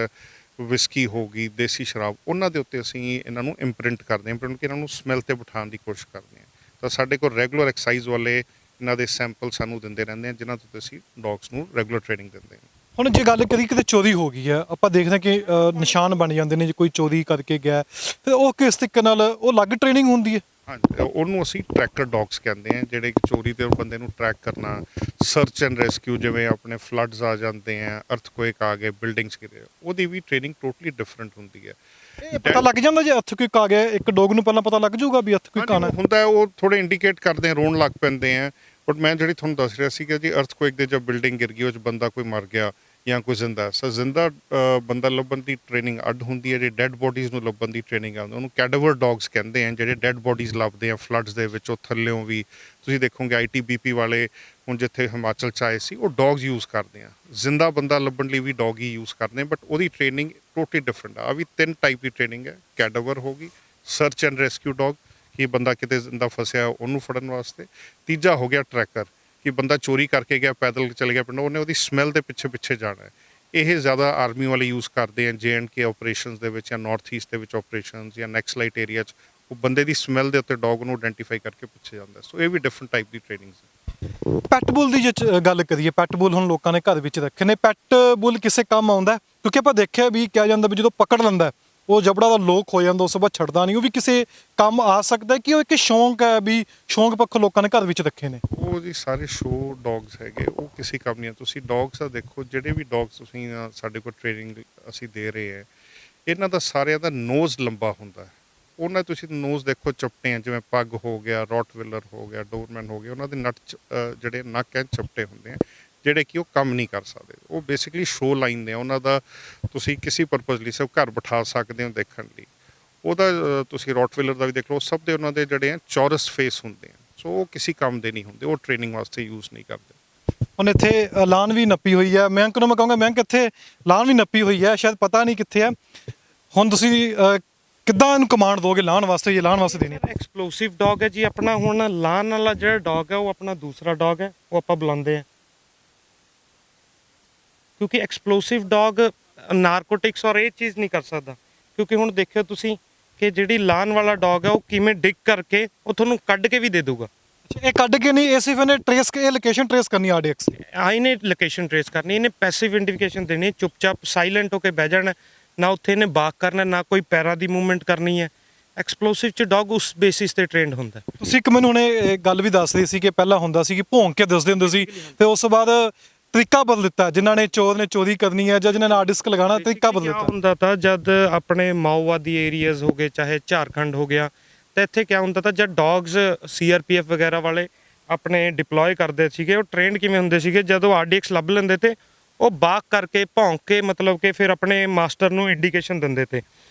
ਵਿਸਕੀ ਹੋ ਗਈ, ਦੇਸੀ ਸ਼ਰਾਬ, ਉਹਨਾਂ ਦੇ ਉੱਤੇ ਅਸੀਂ ਇਹਨਾਂ ਨੂੰ ਇੰਪ੍ਰਿੰਟ ਕਰਦੇ ਹਾਂ, ਕਿ ਇਹਨਾਂ ਨੂੰ ਸਮੈਲ ਤੇ ਬਿਠਾਉਣ ਦੀ ਕੋਸ਼ਿਸ਼ ਕਰਦੇ ਹਾਂ। ਤਾਂ ਸਾਡੇ ਕੋਲ ਰੈਗੂਲਰ ਐਕਸਾਈਜ਼ ਵਾਲੇ ਇਹਨਾਂ ਦੇ ਸੈਂਪਲ ਸਾਨੂੰ ਦਿੰਦੇ ਰਹਿੰਦੇ ਆ, ਜਿਨ੍ਹਾਂ ਤੋਂ ਅਸੀਂ ਡੌਗਸ ਨੂੰ ਰੈਗੂਲਰ ਟ੍ਰੇਨਿੰਗ ਦਿੰਦੇ ਹਾਂ। ਹੁਣ ਜੇ ਗੱਲ ਕਰੀ ਕਿਤੇ ਚੋਰੀ ਹੋ ਗਈ ਹੈ, ਆਪਾਂ ਦੇਖਦੇ ਕਿ ਨਿਸ਼ਾਨ ਬਣ ਜਾਂਦੇ ਨੇ ਜੇ ਕੋਈ ਚੋਰੀ ਕਰਕੇ ਗਿਆ, ਫਿਰ ਉਹ ਕਿਸ ਤਰੀਕੇ ਨਾਲ ਉਹ ਅਲੱਗ ਟ੍ਰੇਨਿੰਗ ਹੁੰਦੀ ਹੈ? ਹਾਂਜੀ, ਉਹਨੂੰ ਅਸੀਂ ਟਰੈਕਰ ਡੌਗਸ ਕਹਿੰਦੇ ਹਾਂ, ਜਿਹੜੇ ਚੋਰੀ ਦੇ ਬੰਦੇ ਨੂੰ ਟਰੈਕ ਕਰਨਾ, ਸਰਚ ਐਂਡ ਰੈਸਕਿਊ, ਜਿਵੇਂ ਆਪਣੇ ਫਲੱਡਸ ਆ ਜਾਂਦੇ ਆ, ਅਰਥਕੁਏਕ ਆ ਗਏ, ਬਿਲਡਿੰਗਸ ਗਿਰੇ, ਉਹਦੀ ਵੀ ਟ੍ਰੇਨਿੰਗ ਟੋਟਲੀ ਡਿਫਰੈਂਟ ਹੁੰਦੀ ਹੈ। ਇਹ ਪਤਾ ਲੱਗ ਜਾਂਦਾ ਜੇ ਅਰਥਕੁਏਕ ਆ ਗਿਆ, ਇੱਕ ਡੌਗ ਨੂੰ ਪਹਿਲਾਂ ਪਤਾ ਲੱਗ ਜਾਊਗਾ ਵੀ ਅਰਥਕੁਏਕ ਆਣਾ ਹੁੰਦਾ ਹੈ, ਉਹ ਥੋੜੇ ਇੰਡੀਕੇਟ ਕਰਦੇ ਆ, ਰੋਣ ਲੱਗ ਪੈਂਦੇ ਆ। ਬਟ ਮੈਂ ਜਿਹੜੀ ਤੁਹਾਨੂੰ ਦੱਸ ਰਿਹਾ ਸੀਗਾ ਜੀ, ਅਰਥਕੁਏਕ ਦੇ ਜਦ ਬਿਲਡਿੰਗ ਗਿਰ ਗਈ, ਉਹ 'ਚ ਬੰਦਾ ਕੋਈ ਮਰ ਗਿਆ ਜਾਂ ਕੋਈ ਜ਼ਿੰਦਾ, ਸੋ ਜ਼ਿੰਦਾ ਬੰਦਾ ਲੱਭਣ ਦੀ ਟ੍ਰੇਨਿੰਗ ਅੱਡ ਹੁੰਦੀ ਹੈ। ਜਿਹੜੀ ਡੈੱਡ ਬੋਡੀਜ਼ ਨੂੰ ਲੱਭਣ ਦੀ ਟ੍ਰੇਨਿੰਗ ਆਉਂਦੀ, ਉਹਨੂੰ ਕੈਡਾਵਰ ਡੌਗਸ ਕਹਿੰਦੇ ਆ, ਜਿਹੜੇ ਡੈੱਡ ਬੋਡੀਜ਼ ਲੱਭਦੇ ਆ ਫਲੱਡਸ ਦੇ ਵਿੱਚ। ਉਹ ਥੱਲਿਓਂ ਵੀ ਤੁਸੀਂ ਦੇਖੋਗੇ ITBP ਵਾਲੇ ਹੁਣ ਜਿੱਥੇ ਹਿਮਾਚਲ 'ਚ ਆਏ ਸੀ, ਉਹ ਡੌਗਸ ਯੂਜ਼ ਕਰਦੇ ਆ। ਜ਼ਿੰਦਾ ਬੰਦਾ ਲੱਭਣ ਲਈ ਵੀ ਡੌਗ ਹੀ ਯੂਜ਼ ਕਰਦੇ ਆ, ਬਟ ਉਹਦੀ ਟ੍ਰੇਨਿੰਗ ਟੋਟਲੀ ਡਿਫਰੈਂਟ ਆ। ਵੀ 3 ਟਾਈਪ ਦੀ ਟ੍ਰੇਨਿੰਗ ਹੈ। ਕੈਡਾਵਰ ਹੋ ਗਈ, ਸਰਚ ਐਂਡ ਰੈਸਕਿਊ ਡੌਗ, ਕਿ ਬੰਦਾ ਕਿਤੇ ਜ਼ਿੰਦਾ ਫਸਿਆ ਉਹਨੂੰ ਫੜਨ ਵਾਸਤੇ। ਤੀਜਾ ਹੋ ਗਿਆ ਟਰੈਕਰ, ਕਿ ਬੰਦਾ ਚੋਰੀ ਕਰਕੇ ਗਿਆ, ਪੈਦਲ ਚਲੇ ਗਿਆ ਪਿੰਡ, ਉਹਨੇ ਉਹਦੀ ਸਮੈਲ ਦੇ ਪਿੱਛੇ ਜਾਣਾ ਹੈ। ਇਹ ਜ਼ਿਆਦਾ ਆਰਮੀ ਵਾਲੇ ਯੂਜ਼ ਕਰਦੇ ਆ, JNK ਆਪਰੇਸ਼ਨਸ ਦੇ ਵਿੱਚ ਜਾਂ ਨਾਰਥ ਈਸਟ ਦੇ ਵਿੱਚ ਆਪਰੇਸ਼ਨਸ ਜਾਂ ਨੈਕਸਲਾਈਟ ਏਰੀਆ 'ਚ, ਉਹ ਬੰਦੇ ਦੀ ਸਮੈਲ ਦੇ ਉੱਤੇ ਡੌਗ ਨੂੰ ਆਇਡੈਂਟੀਫਾਈ ਕਰਕੇ ਪਿੱਛੇ ਜਾਂਦਾ। ਸੋ ਇਹ ਵੀ ਡਿਫਰੈਂਟ ਟਾਈਪ ਦੀ ਟ੍ਰੇਨਿੰਗਸ ਹੈ। ਪੈਟ ਬੁੱਲ ਦੀ ਜੇ ਗੱਲ ਕਰੀਏ, ਪੈਟ ਬੁੱਲ ਹੁਣ ਲੋਕਾਂ ਨੇ ਘਰ ਵਿੱਚ ਰੱਖੇ ਨੇ, ਪੈਟ ਬੁੱਲ ਕਿਸੇ ਕੰਮ ਆਉਂਦਾ? ਕਿਉਂਕਿ ਆਪਾਂ ਦੇਖਿਆ ਵੀ ਕਿਹਾ ਜਾਂਦਾ ਵੀ ਜਦੋਂ ਪਕੜ ਲੈਂਦਾ ਉਹ ਜਬੜਾ ਦਾ ਲੋਕ ਹੋ ਜਾਂਦਾ, ਉਸ ਤੋਂ ਬਾਅਦ ਛੱਡਦਾ ਨਹੀਂ, ਉਹ ਵੀ ਕਿਸੇ ਕੰਮ ਆ ਸਕਦਾ ਹੈ ਕਿ ਉਹ ਇੱਕ ਸ਼ੌਂਕ ਹੈ ਵੀ ਸ਼ੌਂਕ ਪੱਖੋਂ ਲੋਕਾਂ ਨੇ ਘਰ ਵਿੱਚ ਰੱਖੇ ਨੇ? ਉਹ ਜੀ ਸਾਰੇ ਸ਼ੋ ਡੌਗਸ ਹੈਗੇ, ਉਹ ਕਿਸੇ ਕੰਮ ਨਹੀਂ ਆ। ਤੁਸੀਂ ਡੌਗਸ ਦਾ ਦੇਖੋ, ਜਿਹੜੇ ਵੀ ਡੌਗਸ ਤੁਸੀਂ ਸਾਡੇ ਕੋਲ ਟ੍ਰੇਨਿੰਗ ਅਸੀਂ ਦੇ ਰਹੇ ਹੈ, ਇਹਨਾਂ ਦਾ ਸਾਰਿਆਂ ਦਾ ਨੋਜ਼ ਲੰਬਾ ਹੁੰਦਾ ਹੈ। ਉਹਨਾਂ ਤੁਸੀਂ ਨੋਜ਼ ਦੇਖੋ ਚਪਟੇ ਆ, ਜਿਵੇਂ ਪੱਗ ਹੋ ਗਿਆ, ਰੋਟਵਿਲਰ ਹੋ ਗਿਆ, ਡੋਰਮੈਨ ਹੋ ਗਿਆ, ਉਹਨਾਂ ਦੇ ਜਿਹੜੇ ਨੱਕ ਹੈ ਚਪਟੇ ਹੁੰਦੇ ਆ, ਜਿਹੜੇ ਕਿ ਉਹ ਕੰਮ ਨਹੀਂ ਕਰ ਸਕਦੇ। ਉਹ ਬੇਸਿਕਲੀ ਸ਼ੋ ਲਾਈਨ ਨੇ, ਉਹਨਾਂ ਦਾ ਤੁਸੀਂ ਕਿਸੇ ਪਰਪਸ ਲਈ ਸਭ ਘਰ ਬਿਠਾ ਸਕਦੇ ਹੋ ਦੇਖਣ ਲਈ। ਉਹਦਾ ਤੁਸੀਂ ਰੋਟਵਿਲਰ ਦਾ ਵੀ ਦੇਖ ਲਓ, ਸਭ ਦੇ ਉਹਨਾਂ ਦੇ ਜਿਹੜੇ ਆ ਚੌਰਸ ਫੇਸ ਹੁੰਦੇ ਆ, ਸੋ ਉਹ ਕਿਸੇ ਕੰਮ ਦੇ ਨਹੀਂ ਹੁੰਦੇ, ਉਹ ਟ੍ਰੇਨਿੰਗ ਵਾਸਤੇ ਯੂਜ਼ ਨਹੀਂ ਕਰਦੇ। ਹੁਣ ਇੱਥੇ ਲਾਨ ਵੀ ਨੱਪੀ ਹੋਈ ਹੈ, ਮਯੰਕ ਨੂੰ ਮੈਂ ਕਹਾਂਗਾ ਮਯੰਕ ਇੱਥੇ ਲਾਨ ਵੀ ਨੱਪੀ ਹੋਈ ਹੈ, ਸ਼ਾਇਦ ਪਤਾ ਨਹੀਂ ਕਿੱਥੇ ਹੈ। ਹੁਣ ਤੁਸੀਂ ਕਿੱਦਾਂ ਇਹਨੂੰ ਕਮਾਂਡ ਦੋਗੇ ਲਾਣ ਵਾਸਤੇ, ਇਹ ਲਾਣ ਵਾਸਤੇ ਦੇਣੀ ਹੈ? ਐਕਸਪਲੋਸਿਵ ਡੌਗ ਹੈ ਜੀ ਆਪਣਾ। ਹੁਣ ਲਾਨ ਵਾਲਾ ਜਿਹੜਾ ਡੌਗ ਹੈ ਉਹ ਆਪਣਾ ਦੂਸਰਾ ਡੌਗ ਹੈ, ਉਹ ਆਪਾਂ ਬੁਲਾਉਂਦੇ ਆ, ਕਿਉਂਕਿ ਐਕਸਪਲੋਸਿਵ ਡੌਗ ਨਾਰਕੋਟਿਕਸ ਔਰ ਇਹ ਚੀਜ਼ ਨਹੀਂ ਕਰ ਸਕਦਾ। ਕਿਉਂਕਿ ਹੁਣ ਦੇਖਿਓ ਤੁਸੀਂ ਕਿ ਜਿਹੜੀ ਲਾਨ ਵਾਲਾ ਡੌਗ ਹੈ ਉਹ ਕਿਵੇਂ ਡਿਗ ਕਰਕੇ ਉਹ ਤੁਹਾਨੂੰ ਕੱਢ ਕੇ ਵੀ ਦੇ ਦੂਗਾ। ਇਹ ਕੱਢ ਕੇ ਨਹੀਂ, ਇਹ ਸਿਰਫ ਇਹਨੇ ਟ੍ਰੇਸ, ਇਹ ਲੋਕੇਸ਼ਨ ਟ੍ਰੇਸ ਕਰਨੀ ਆਰਡੀਐਕਸ ਦੀ। ਇਹਨੇ ਲੋਕੇਸ਼ਨ ਟ੍ਰੇਸ ਕਰਨੀ, ਇਹਨੇ ਪੈਸਿਵ ਆਈਡੈਂਟੀਫਿਕੇਸ਼ਨ ਦੇਣੀ, ਚੁੱਪਚਾਪ ਸਾਇਲੈਂਟ ਹੋ ਕੇ ਬਹਿ ਜਾਣਾ, ਨਾ ਉੱਥੇ ਇਹਨੇ ਬਾਕ ਕਰਨਾ, ਨਾ ਕੋਈ ਪੈਰਾਂ ਦੀ ਮੂਵਮੈਂਟ ਕਰਨੀ ਹੈ। ਐਕਸਪਲੋਸਿਵ ਚ ਡੌਗ ਉਸ ਬੇਸਿਸ ਤੇ ਟ੍ਰੇਨਡ ਹੁੰਦਾ। ਤੁਸੀਂ ਇੱਕ ਮੈਨੂੰ ਹੁਣੇ ਇਹ ਗੱਲ ਵੀ ਦੱਸ ਰਹੇ ਸੀ ਕਿ ਪਹਿਲਾਂ ਹੁੰਦਾ ਸੀ ਕਿ ਭੌਂਕ ਕੇ ਦੱਸਦੇ ਹੁੰਦੇ ਸੀ, ਤੇ ਉਸ ਤੋਂ ਬਾਅਦ ਤਰੀਕਾ ਬਦਲ ਦਿੱਤਾ, ਜਿਨ੍ਹਾਂ ਨੇ ਚੋਰ ਨੇ ਚੋਰੀ ਕਰਨੀ ਹੈ ਜਾਂ ਜਿਨ੍ਹਾਂ ਨੇ ਆਰਡਿਸਕ ਲਗਾਉਣਾ, ਤਰੀਕਾ ਬਦਲ ਕਿਆ ਦਿੱਤਾ। ਹੁੰਦਾ ਤਾਂ ਜਦ ਆਪਣੇ ਮਾਓਵਾਦੀ ਏਰੀਆਜ਼ ਹੋ ਗਏ, ਚਾਹੇ ਝਾਰਖੰਡ ਹੋ ਗਿਆ, ਤਾਂ ਇੱਥੇ ਕਿਆ ਹੁੰਦਾ ਤਾਂ ਜਦ ਡੌਗਸ ਸੀਆਰਪੀਐਫ ਵਗੈਰਾ ਵਾਲੇ ਆਪਣੇ ਡਿਪਲੋਏ ਕਰਦੇ ਸੀਗੇ, ਉਹ ਟ੍ਰੇਨਡ ਕਿਵੇਂ ਹੁੰਦੇ ਸੀਗੇ, ਜਦੋਂ ਆਰਡੀਐਕਸ ਲੱਭ ਲੈਂਦੇ ਤੇ ਉਹ ਬਾਕ ਕਰਕੇ ਭੌਂਕ ਕੇ ਮਤਲਬ ਕਿ ਫਿਰ ਆਪਣੇ ਮਾਸਟਰ ਨੂੰ ਇੰਡੀਕੇਸ਼ਨ ਦਿੰਦੇ ਤੇ।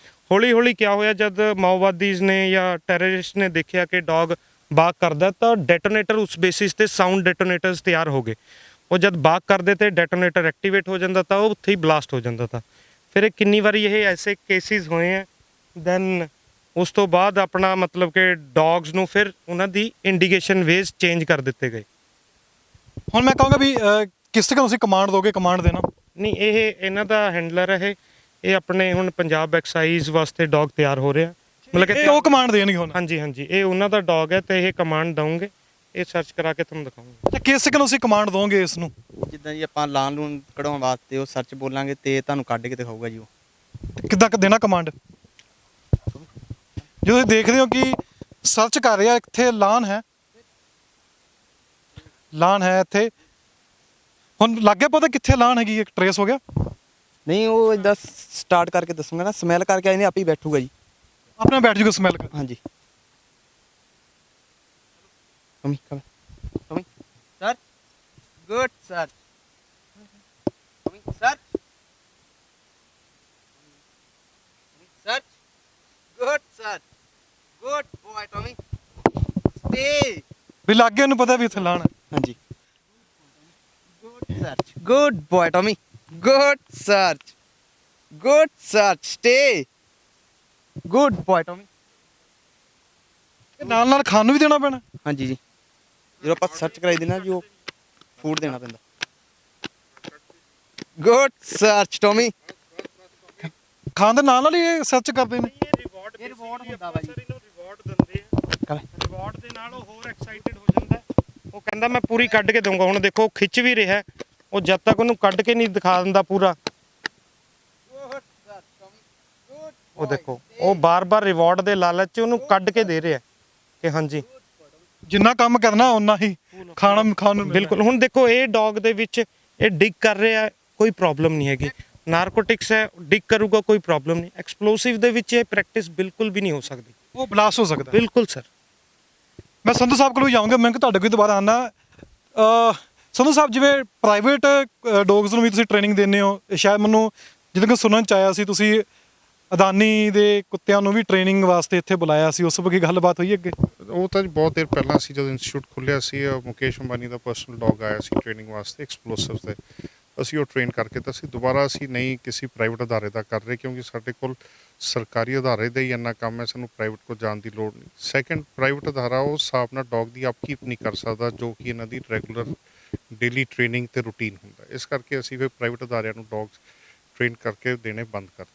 ਹੌਲੀ ਹੌਲੀ ਕਿਆ ਹੋਇਆ, ਜਦ ਮਾਓਵਾਦੀਜ਼ ਨੇ ਜਾਂ ਟੈਰਰਿਸਟ ਨੇ ਦੇਖਿਆ ਕਿ ਡੌਗ ਬਾਕ ਕਰਦਾ, ਤਾਂ ਡੈਟੋਨੇਟਰ ਉਸ ਬੇਸਿਸ ਤੇ ਸਾਊਂਡ ਡੈਟੋਨੇਟਰਸ ਤਿਆਰ ਹੋ ਗਏ। ਉਹ ਜਦ ਬਾਕ ਕਰਦੇ ਤੇ ਡੈਟੋਨੇਟਰ ਐਕਟੀਵੇਟ ਹੋ ਜਾਂਦਾ ਤਾਂ ਉਹ ਉੱਥੇ ਹੀ ਬਲਾਸਟ ਹੋ ਜਾਂਦਾ ਤਾਂ। ਫਿਰ ਇਹ ਕਿੰਨੀ ਵਾਰੀ ਇਹ ਐਸੇ ਕੇਸਿਸ ਹੋਏ ਹੈ। ਦੈਨ ਉਸ ਤੋਂ ਬਾਅਦ ਆਪਣਾ ਮਤਲਬ ਕਿ ਡੌਗਸ ਨੂੰ ਫਿਰ ਉਹਨਾਂ ਦੀ ਇੰਡੀਕੇਸ਼ਨ ਵੇਜ਼ ਚੇਂਜ ਕਰ ਦਿੱਤੇ ਗਏ। ਹੁਣ ਮੈਂ ਕਹਾਂਗਾ ਵੀ ਕਿਸ ਤਰ੍ਹਾਂ ਤੁਸੀਂ ਕਮਾਂਡ ਦੋਗੇ, ਕਮਾਂਡ ਦੇਣਾ? ਨਹੀਂ, ਇਹ ਇਹਨਾਂ ਦਾ ਹੈਂਡਲਰ ਹੈ, ਇਹ ਆਪਣੇ ਹੁਣ ਪੰਜਾਬ ਐਕਸਾਈਜ਼ ਵਾਸਤੇ ਡੌਗ ਤਿਆਰ ਹੋ ਰਿਹਾ, ਮਤਲਬ ਕਿ ਇਹ ਉਹ ਕਮਾਂਡ ਦੇਣਗੇ ਹੁਣ? ਹਾਂਜੀ ਹਾਂਜੀ, ਇਹ ਉਹਨਾਂ ਦਾ ਡੌਗ ਹੈ ਤੇ ਇਹ ਕਮਾਂਡ ਦਊਂਗੇ, ਇਹ ਸਰਚ ਕਰਾ ਕੇ ਤੁਹਾਨੂੰ ਦਿਖਾਉਂਗਾ। ਤੇ ਕਿਸ ਤਰ੍ਹਾਂ ਤੁਸੀਂ ਕਮਾਂਡ ਦੋਗੇ ਇਸ ਨੂੰ? ਜਿੱਦਾਂ ਜੀ ਆਪਾਂ ਲਾਨ ਲੂਨ ਕਢਾਉਣ ਵਾਸਤੇ ਉਹ ਸਰਚ ਬੋਲਾਂਗੇ ਤੇ ਤੁਹਾਨੂੰ ਕੱਢ ਕੇ ਦਿਖਾਊਗਾ ਜੀ ਉਹ। ਕਿੱਦਾਂ ਦੇਣਾ ਕਮਾਂਡ? ਜਦੋਂ ਤੁਸੀਂ ਦੇਖਦੇ ਹੋ ਕਿ ਸਰਚ ਕਰ ਰਿਹਾ, ਇੱਥੇ ਲਾਨ ਹੈ, ਲਾਨ ਹੈ ਇੱਥੇ, ਹੁਣ ਲੱਗ ਗਿਆ ਪਤਾ ਕਿੱਥੇ ਲਾਨ ਹੈਗੀ, ਇੱਕ ਟਰੇਸ ਹੋ ਗਿਆ? ਨਹੀਂ, ਉਹ ਇਦਾਂ ਸਟਾਰਟ ਕਰਕੇ ਦੱਸੂਗਾ ਨਾ, ਸਮੈਲ ਕਰਕੇ ਇਹਨੇ ਆਪ ਹੀ ਬੈਠੂਗਾ ਜੀ। ਆਪਣੇ ਬੈਠ ਜੂਗਾ ਸਮੈਲ ਕਰ। ਹਾਂਜੀ। ਕਮੀ ਕਮੀ ਕਮੀ ਸਰ, ਗੁੱਡ ਸਰ, ਕਮੀ sir, sir, good sir, good boy Tommy, stay. ਵੀ ਲੱਗ ਗਿਆ ਉਹਨੂੰ ਪਤਾ ਵੀ ਇੱਥੇ ਲਾਨ ਹੈ। ਹਾਂਜੀ। Good search, good boy Tommy, good search, good search, stay, good boy Tommy. ਇਹ ਨਾਲ ਨਾਲ ਖਾਣ ਨੂੰ ਵੀ ਦੇਣਾ ਪੈਣਾ? ਹਾਂਜੀ ਜੀ, ਜਦੋਂ ਆਪਾਂ ਸਰਚ ਕਰਾਈ ਦੇਣਾ ਜੀ, ਉਹ ਫੂਡ ਦੇਣਾ ਪੈਂਦਾ। Good search Tommy. ਖਾਣ ਦੇ ਨਾਲ ਨਾਲ ਹੀ ਇਹ ਸਰਚ ਕਰਦੇ ਨੇ? ਇਹ ਰਿਵਾਰਡ ਹੁੰਦਾ ਵਾ ਜੀ, ਇਹਨੂੰ ਰਿਵਾਰਡ ਦਿੰਦੇ ਆ, ਰਿਵਾਰਡ ਦੇ ਨਾਲ ਉਹ ਹੋਰ ਐਕਸਾਈਟਡ ਹੋ ਜਾਂਦਾ। ਉਹ ਕਹਿੰਦਾ ਮੈਂ ਪੂਰੀ ਕੱਢ ਕੇ ਦਊਂਗਾ। ਹੁਣ ਦੇਖੋ ਖਿੱਚ ਵੀ ਰਿਹਾ, ਉਹ ਜਦ ਤੱਕ ਉਹਨੂੰ ਕੱਢ ਕੇ ਨਹੀਂ ਦਿਖਾ ਦਿੰਦਾ ਪੂਰਾ, ਉਹ ਦੇਖੋ ਉਹ ਬਾਰ-ਬਾਰ ਰਿਵਾਰਡ ਦੇ ਲਾਲਚ 'ਚ ਉਹਨੂੰ ਕੱਢ ਕੇ ਦੇ ਰਿਹਾ ਕਿ ਹਾਂਜੀ ਜਿੰਨਾ ਕੰਮ ਕਰਨਾ ਓਨਾ ਹੀ ਖਾਣ ਨੂੰ ਮਿਲਣਾ। ਬਿਲਕੁਲ। ਹੁਣ ਦੇਖੋ ਇਹ ਡੌਗ ਦੇ ਵਿੱਚ ਇਹ ਡਿਗ ਕਰ ਰਿਹਾ, ਕੋਈ ਪ੍ਰੋਬਲਮ ਨਹੀਂ ਹੈਗੀ। ਨਾਰਕੋਟਿਕਸ ਹੈ, ਡਿਗ ਕਰੂਗਾ, ਕੋਈ ਪ੍ਰੋਬਲਮ ਨਹੀਂ। ਐਕਸਪਲੋਸਿਵ ਦੇ ਵਿੱਚ ਇਹ ਪ੍ਰੈਕਟਿਸ ਬਿਲਕੁਲ ਵੀ ਨਹੀਂ ਹੋ ਸਕਦੀ। ਉਹ ਬਲਾਸਟ ਹੋ ਸਕਦਾ। ਬਿਲਕੁਲ ਸਰ। ਮੈਂ ਸੰਧੂ ਸਾਹਿਬ ਕੋਲ ਜਾਊਂਗਾ, ਮੈਂ ਤੁਹਾਡੇ ਕੋਲ ਦੁਬਾਰਾ ਆਉਣਾ। ਸੰਧੂ ਸਾਹਿਬ, ਜਿਵੇਂ ਪ੍ਰਾਈਵੇਟ ਡੌਗਸ ਨੂੰ ਵੀ ਤੁਸੀਂ ਟ੍ਰੇਨਿੰਗ ਦਿੰਦੇ ਹੋ, ਸ਼ਾਇਦ ਮੈਨੂੰ ਜਿੱਦਾਂ ਕਿ ਸੁਣਨ ਚ ਆਇਆ ਸੀ ਤੁਸੀਂ ਅਦਾਨੀ ਦੇ ਕੁੱਤਿਆਂ ਨੂੰ ਵੀ ਟ੍ਰੇਨਿੰਗ ਵਾਸਤੇ ਇੱਥੇ ਬੁਲਾਇਆ ਸੀ, ਉਸ ਬਾਰੇ ਗੱਲਬਾਤ ਹੋਈ ਅੱਗੇ? ਉਹ ਤਾਂ ਜੀ ਬਹੁਤ ਦੇਰ ਪਹਿਲਾਂ ਸੀ, ਜਦੋਂ ਇੰਸਟੀਚਿਊਟ ਖੁੱਲਿਆ ਸੀ। ਮੁਕੇਸ਼ ਅੰਬਾਨੀ ਦਾ ਪਰਸਨਲ ਡੌਗ ਆਇਆ ਸੀ ਟ੍ਰੇਨਿੰਗ ਵਾਸਤੇ ਐਕਸਪਲੋਸਿਵ ਤੇ, ਅਸੀਂ ਉਹ ਟ੍ਰੇਨ ਕਰਕੇ ਤਾਂ ਅਸੀਂ ਦੁਬਾਰਾ ਅਸੀਂ ਨਹੀਂ ਕਿਸੇ ਪ੍ਰਾਈਵੇਟ ਅਦਾਰੇ ਦਾ ਕਰ ਰਹੇ, ਕਿਉਂਕਿ ਸਾਡੇ ਕੋਲ ਸਰਕਾਰੀ ਅਦਾਰੇ ਦਾ ਹੀ ਇੰਨਾ ਕੰਮ ਹੈ, ਸਾਨੂੰ ਪ੍ਰਾਈਵੇਟ ਕੋਲ ਜਾਣ ਦੀ ਲੋੜ ਨਹੀਂ। ਸੈਕੰਡ, ਪ੍ਰਾਈਵੇਟ ਅਦਾਰਾ ਉਸ ਹਿਸਾਬ ਨਾਲ ਡੌਗ ਦੀ ਅਪਕੀਪ ਨਹੀਂ ਕਰ ਸਕਦਾ ਜੋ ਕਿ ਇਹਨਾਂ ਦੀ ਰੈਗੂਲਰ ਡੇਲੀ ਟ੍ਰੇਨਿੰਗ ਤੇ ਰੂਟੀਨ ਹੁੰਦਾ। ਇਸ ਕਰਕੇ ਅਸੀਂ ਫਿਰ ਪ੍ਰਾਈਵੇਟ ਅਦਾਰਿਆਂ ਨੂੰ ਡੌਗਸ ਟ੍ਰੇਨ ਕਰਕੇ ਦੇਣੇ ਬੰਦ ਕਰਤੇ।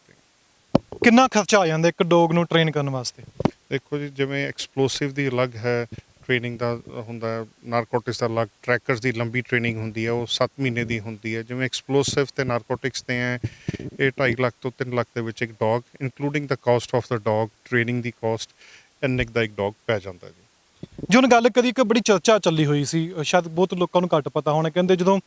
ਕਿੰਨਾ ਖਰਚਾ ਆ ਜਾਂਦਾ ਇੱਕ ਡੌਗ ਨੂੰ ਟ੍ਰੇਨ ਕਰਨ ਵਾਸਤੇ? ਦੇਖੋ ਜੀ, ਜਿਵੇਂ ਐਕਸਪਲੋਸਿਵ ਦੀ ਅਲੱਗ ਹੈ ਟ੍ਰੇਨਿੰਗ ਦਾ ਹੁੰਦਾ ਹੈ, ਨਾਰਕੋਟਿਕਸ ਦਾ ਅਲੱਗ, ਟਰੈਕਰਸ ਦੀ ਲੰਬੀ ਟ੍ਰੇਨਿੰਗ ਹੁੰਦੀ ਹੈ, ਉਹ 7 ਮਹੀਨੇ ਦੀ ਹੁੰਦੀ ਹੈ। ਜਿਵੇਂ ਐਕਸਪਲੋਸਿਵ ਤੇ ਨਾਰਕੋਟਿਕਸ ਤੇ ਹੈ, ਇਹ 2.5 ਲੱਖ ਤੋਂ 3 ਲੱਖ ਦੇ ਵਿੱਚ ਇੱਕ dog, including the caste of the dog, training the caste, ਇੰਨੇ ਕੁ ਦਾ ਇੱਕ ਡੌਗ ਪੈ ਜਾਂਦਾ ਜੀ। ਜੋ ਹੁਣ ਗੱਲ ਕਰੀ ਇੱਕ ਬੜੀ ਚਰਚਾ ਚੱਲੀ ਹੋਈ ਸੀ, ਸ਼ਾਇਦ ਬਹੁਤ ਲੋਕਾਂ ਨੂੰ ਘੱਟ ਪਤਾ ਹੋਣਾ, ਕਹਿੰਦੇ ਜਦੋਂ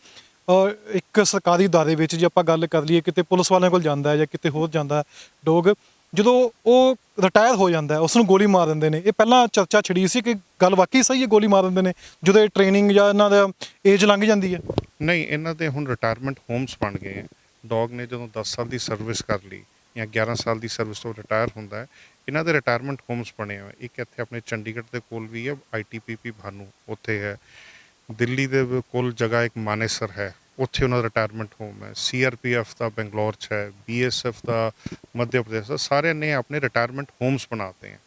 ਇੱਕ ਸਰਕਾਰੀ ਅਦਾਰੇ ਵਿੱਚ ਜੇ ਆਪਾਂ ਗੱਲ ਕਰ ਲਈਏ, ਕਿਤੇ ਪੁਲਿਸ ਵਾਲਿਆਂ ਕੋਲ ਜਾਂਦਾ ਹੈ ਜਾਂ ਕਿਤੇ ਹੋਰ ਜਾਂਦਾ ਡੋਗ, ਜਦੋਂ ਉਹ ਰਿਟਾਇਰ ਹੋ ਜਾਂਦਾ ਉਸ ਨੂੰ ਗੋਲੀ ਮਾਰ ਦਿੰਦੇ ਨੇ। ਇਹ ਪਹਿਲਾਂ ਚਰਚਾ ਛਿੜੀ ਸੀ ਕਿ ਗੱਲ ਵਾਕਈ ਸਹੀ ਹੈ, ਗੋਲੀ ਮਾਰ ਦਿੰਦੇ ਨੇ ਜਦੋਂ ਇਹ ਟ੍ਰੇਨਿੰਗ ਜਾਂ ਇਹਨਾਂ ਦਾ ਏਜ ਲੰਘ ਜਾਂਦੀ ਹੈ? ਨਹੀਂ, ਇਹਨਾਂ ਦੇ ਹੁਣ ਰਿਟਾਇਰਮੈਂਟ ਹੋਮਸ ਬਣ ਗਏ ਹੈ। ਡੌਗ ਨੇ ਜਦੋਂ 10 ਸਾਲ ਦੀ ਸਰਵਿਸ ਕਰ ਲਈ ਜਾਂ 11 ਸਾਲ ਦੀ ਸਰਵਿਸ ਤੋਂ ਰਿਟਾਇਰ ਹੁੰਦਾ ਹੈ, ਇਹਨਾਂ ਦੇ ਰਿਟਾਇਰਮੈਂਟ ਹੋਮਸ ਬਣੇ ਹੋਏ। ਇੱਕ ਇੱਥੇ ਆਪਣੇ ਚੰਡੀਗੜ੍ਹ ਦੇ ਕੋਲ ਵੀ ਹੈ, ITPP ਭਾਨੂ ਉੱਥੇ ਹੈ। ਦਿੱਲੀ ਦੇ ਕੋਲ ਜਗ੍ਹਾ ਇੱਕ ਮਾਨੇਸਰ ਹੈ, ਉੱਥੇ ਉਹਨਾਂ ਦਾ ਰਿਟਾਇਰਮੈਂਟ ਹੋਮ ਹੈ। CRPF ਦਾ ਬੰਗਲੌਰ 'ਚ ਹੈ, BSF ਦਾ ਮੱਧ ਪ੍ਰਦੇਸ਼ ਦਾ, ਸਾਰਿਆਂ ਨੇ ਆਪਣੇ ਰਿਟਾਇਰਮੈਂਟ ਹੋਮਸ ਬਣਾਤੇ ਹੈ।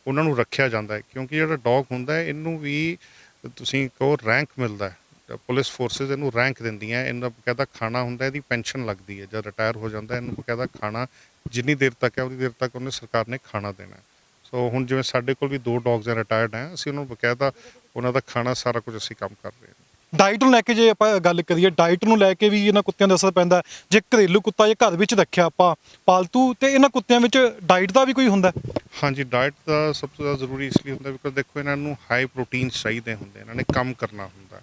ਉਹਨਾਂ ਨੂੰ ਰੱਖਿਆ ਜਾਂਦਾ ਹੈ ਕਿਉਂਕਿ ਜਿਹੜਾ ਡੌਗ ਹੁੰਦਾ ਹੈ, ਇਹਨੂੰ ਵੀ ਤੁਸੀਂ ਕਹੋ ਰੈਂਕ ਮਿਲਦਾ ਹੈ, ਪੁਲਿਸ ਫੋਰਸਿਸ ਇਹਨੂੰ ਰੈਂਕ ਦਿੰਦੀਆਂ, ਇਹਦਾ ਬਕਾਇਦਾ ਖਾਣਾ ਹੁੰਦਾ, ਇਹਦੀ ਪੈਨਸ਼ਨ ਲੱਗਦੀ ਹੈ। ਜਦ ਰਿਟਾਇਰ ਹੋ ਜਾਂਦਾ ਇਹਨੂੰ ਬਕਾਇਦਾ ਖਾਣਾ ਜਿੰਨੀ ਦੇਰ ਤੱਕ ਹੈ ਉਹਦੀ ਦੇਰ ਤੱਕ ਉਹਨੇ ਸਰਕਾਰ ਨੇ ਖਾਣਾ ਦੇਣਾ। ਸੋ ਹੁਣ ਜਿਵੇਂ ਸਾਡੇ ਕੋਲ ਵੀ 2 ਡੌਗਸ ਹੈ ਰਿਟਾਇਰਡ ਹੈ, ਅਸੀਂ ਉਹਨਾਂ ਨੂੰ ਬਕਾਇਦਾ ਉਹਨਾਂ ਦਾ ਖਾਣਾ ਸਾਰਾ ਕੁਝ ਅਸੀਂ ਕੰਮ ਕਰ ਰਹੇ ਹਾਂ। ਡਾਈਟ ਨੂੰ ਲੈ ਕੇ ਜੇ ਆਪਾਂ ਗੱਲ ਕਰੀਏ, ਡਾਈਟ ਨੂੰ ਲੈ ਕੇ ਵੀ ਇਹਨਾਂ ਕੁੱਤਿਆਂ ਦਾ ਅਸਰ ਪੈਂਦਾ। ਜੇ ਘਰੇਲੂ ਕੁੱਤਾ ਜੇ ਘਰ ਵਿੱਚ ਰੱਖਿਆ ਆਪਾਂ ਪਾਲਤੂ, ਤੇ ਇਹਨਾਂ ਕੁੱਤਿਆਂ ਵਿੱਚ ਡਾਈਟ ਦਾ ਵੀ ਕੋਈ ਹੁੰਦਾ? ਹਾਂਜੀ, ਡਾਈਟ ਦਾ ਸਭ ਤੋਂ ਜ਼ਿਆਦਾ ਜ਼ਰੂਰੀ ਇਸ ਲਈ ਹੁੰਦਾ ਬਿਕੋਜ਼ ਦੇਖੋ ਇਹਨਾਂ ਨੂੰ ਹਾਈ ਪ੍ਰੋਟੀਨ ਚਾਹੀਦੇ ਹੁੰਦੇ, ਇਹਨਾਂ ਨੇ ਕੰਮ ਕਰਨਾ ਹੁੰਦਾ।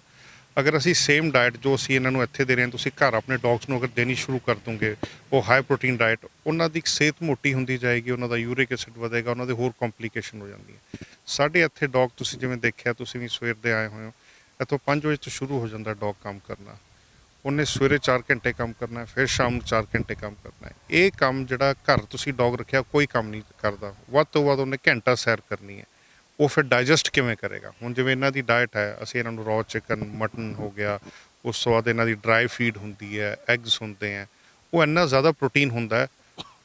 ਅਗਰ ਅਸੀਂ ਸੇਮ ਡਾਈਟ ਜੋ ਅਸੀਂ ਇਹਨਾਂ ਨੂੰ ਇੱਥੇ ਦੇ ਰਹੇ ਹਾਂ, ਤੁਸੀਂ ਘਰ ਆਪਣੇ ਡੌਗਸ ਨੂੰ ਅਗਰ ਦੇਣੀ ਸ਼ੁਰੂ ਕਰ ਦੋਗੇ ਉਹ ਹਾਈ ਪ੍ਰੋਟੀਨ ਡਾਈਟ, ਉਹਨਾਂ ਦੀ ਸਿਹਤ ਮੋਟੀ ਹੁੰਦੀ ਜਾਏਗੀ, ਉਹਨਾਂ ਦਾ ਯੂਰਿਕ ਐਸਿਡ ਵਧੇਗਾ, ਉਹਨਾਂ ਦੇ ਹੋਰ ਕੰਪਲਿਕੇਸ਼ਨ ਹੋ ਜਾਂਦੀਆਂ। ਸਾਡੇ ਇੱਥੇ ਡੌਗ ਤੁਸੀਂ ਜਿਵੇਂ ਦੇਖਿਆ, ਤੁਸੀਂ ਵੀ ਸਵੇਰ ਦੇ ਆਏ ਹੋਏ ਹੋ, ਇੱਥੋਂ 5 ਵਜੇ ਤੋਂ ਸ਼ੁਰੂ ਹੋ ਜਾਂਦਾ ਡੌਗ ਕੰਮ ਕਰਨਾ। ਉਹਨੇ ਸਵੇਰੇ 4 ਘੰਟੇ ਕੰਮ ਕਰਨਾ, ਫਿਰ ਸ਼ਾਮ ਨੂੰ 4 ਘੰਟੇ ਕੰਮ ਕਰਨਾ ਹੈ। ਇਹ ਕੰਮ ਜਿਹੜਾ ਘਰ ਤੁਸੀਂ ਡੌਗ ਰੱਖਿਆ ਕੋਈ ਕੰਮ ਨਹੀਂ ਕਰਦਾ। ਵੱਧ ਤੋਂ ਵੱਧ ਉਹਨੇ ਘੰਟਾ ਸੈਰ ਕਰਨੀ ਹੈ। ਉਹ ਫਿਰ ਡਾਈਜੈਸਟ ਕਿਵੇਂ ਕਰੇਗਾ? ਹੁਣ ਜਿਵੇਂ ਇਹਨਾਂ ਦੀ ਡਾਈਟ ਹੈ, ਅਸੀਂ ਇਹਨਾਂ ਨੂੰ ਰॉ ਚਿਕਨ, ਮਟਨ ਹੋ ਗਿਆ, ਉਸ ਤੋਂ ਬਾਅਦ ਇਹਨਾਂ ਦੀ ਡਰਾਈ ਫੀਡ ਹੁੰਦੀ ਹੈ, ਐਗਸ ਹੁੰਦੇ ਹੈ, ਉਹ ਇੰਨਾ ਜ਼ਿਆਦਾ ਪ੍ਰੋਟੀਨ ਹੁੰਦਾ ਹੈ,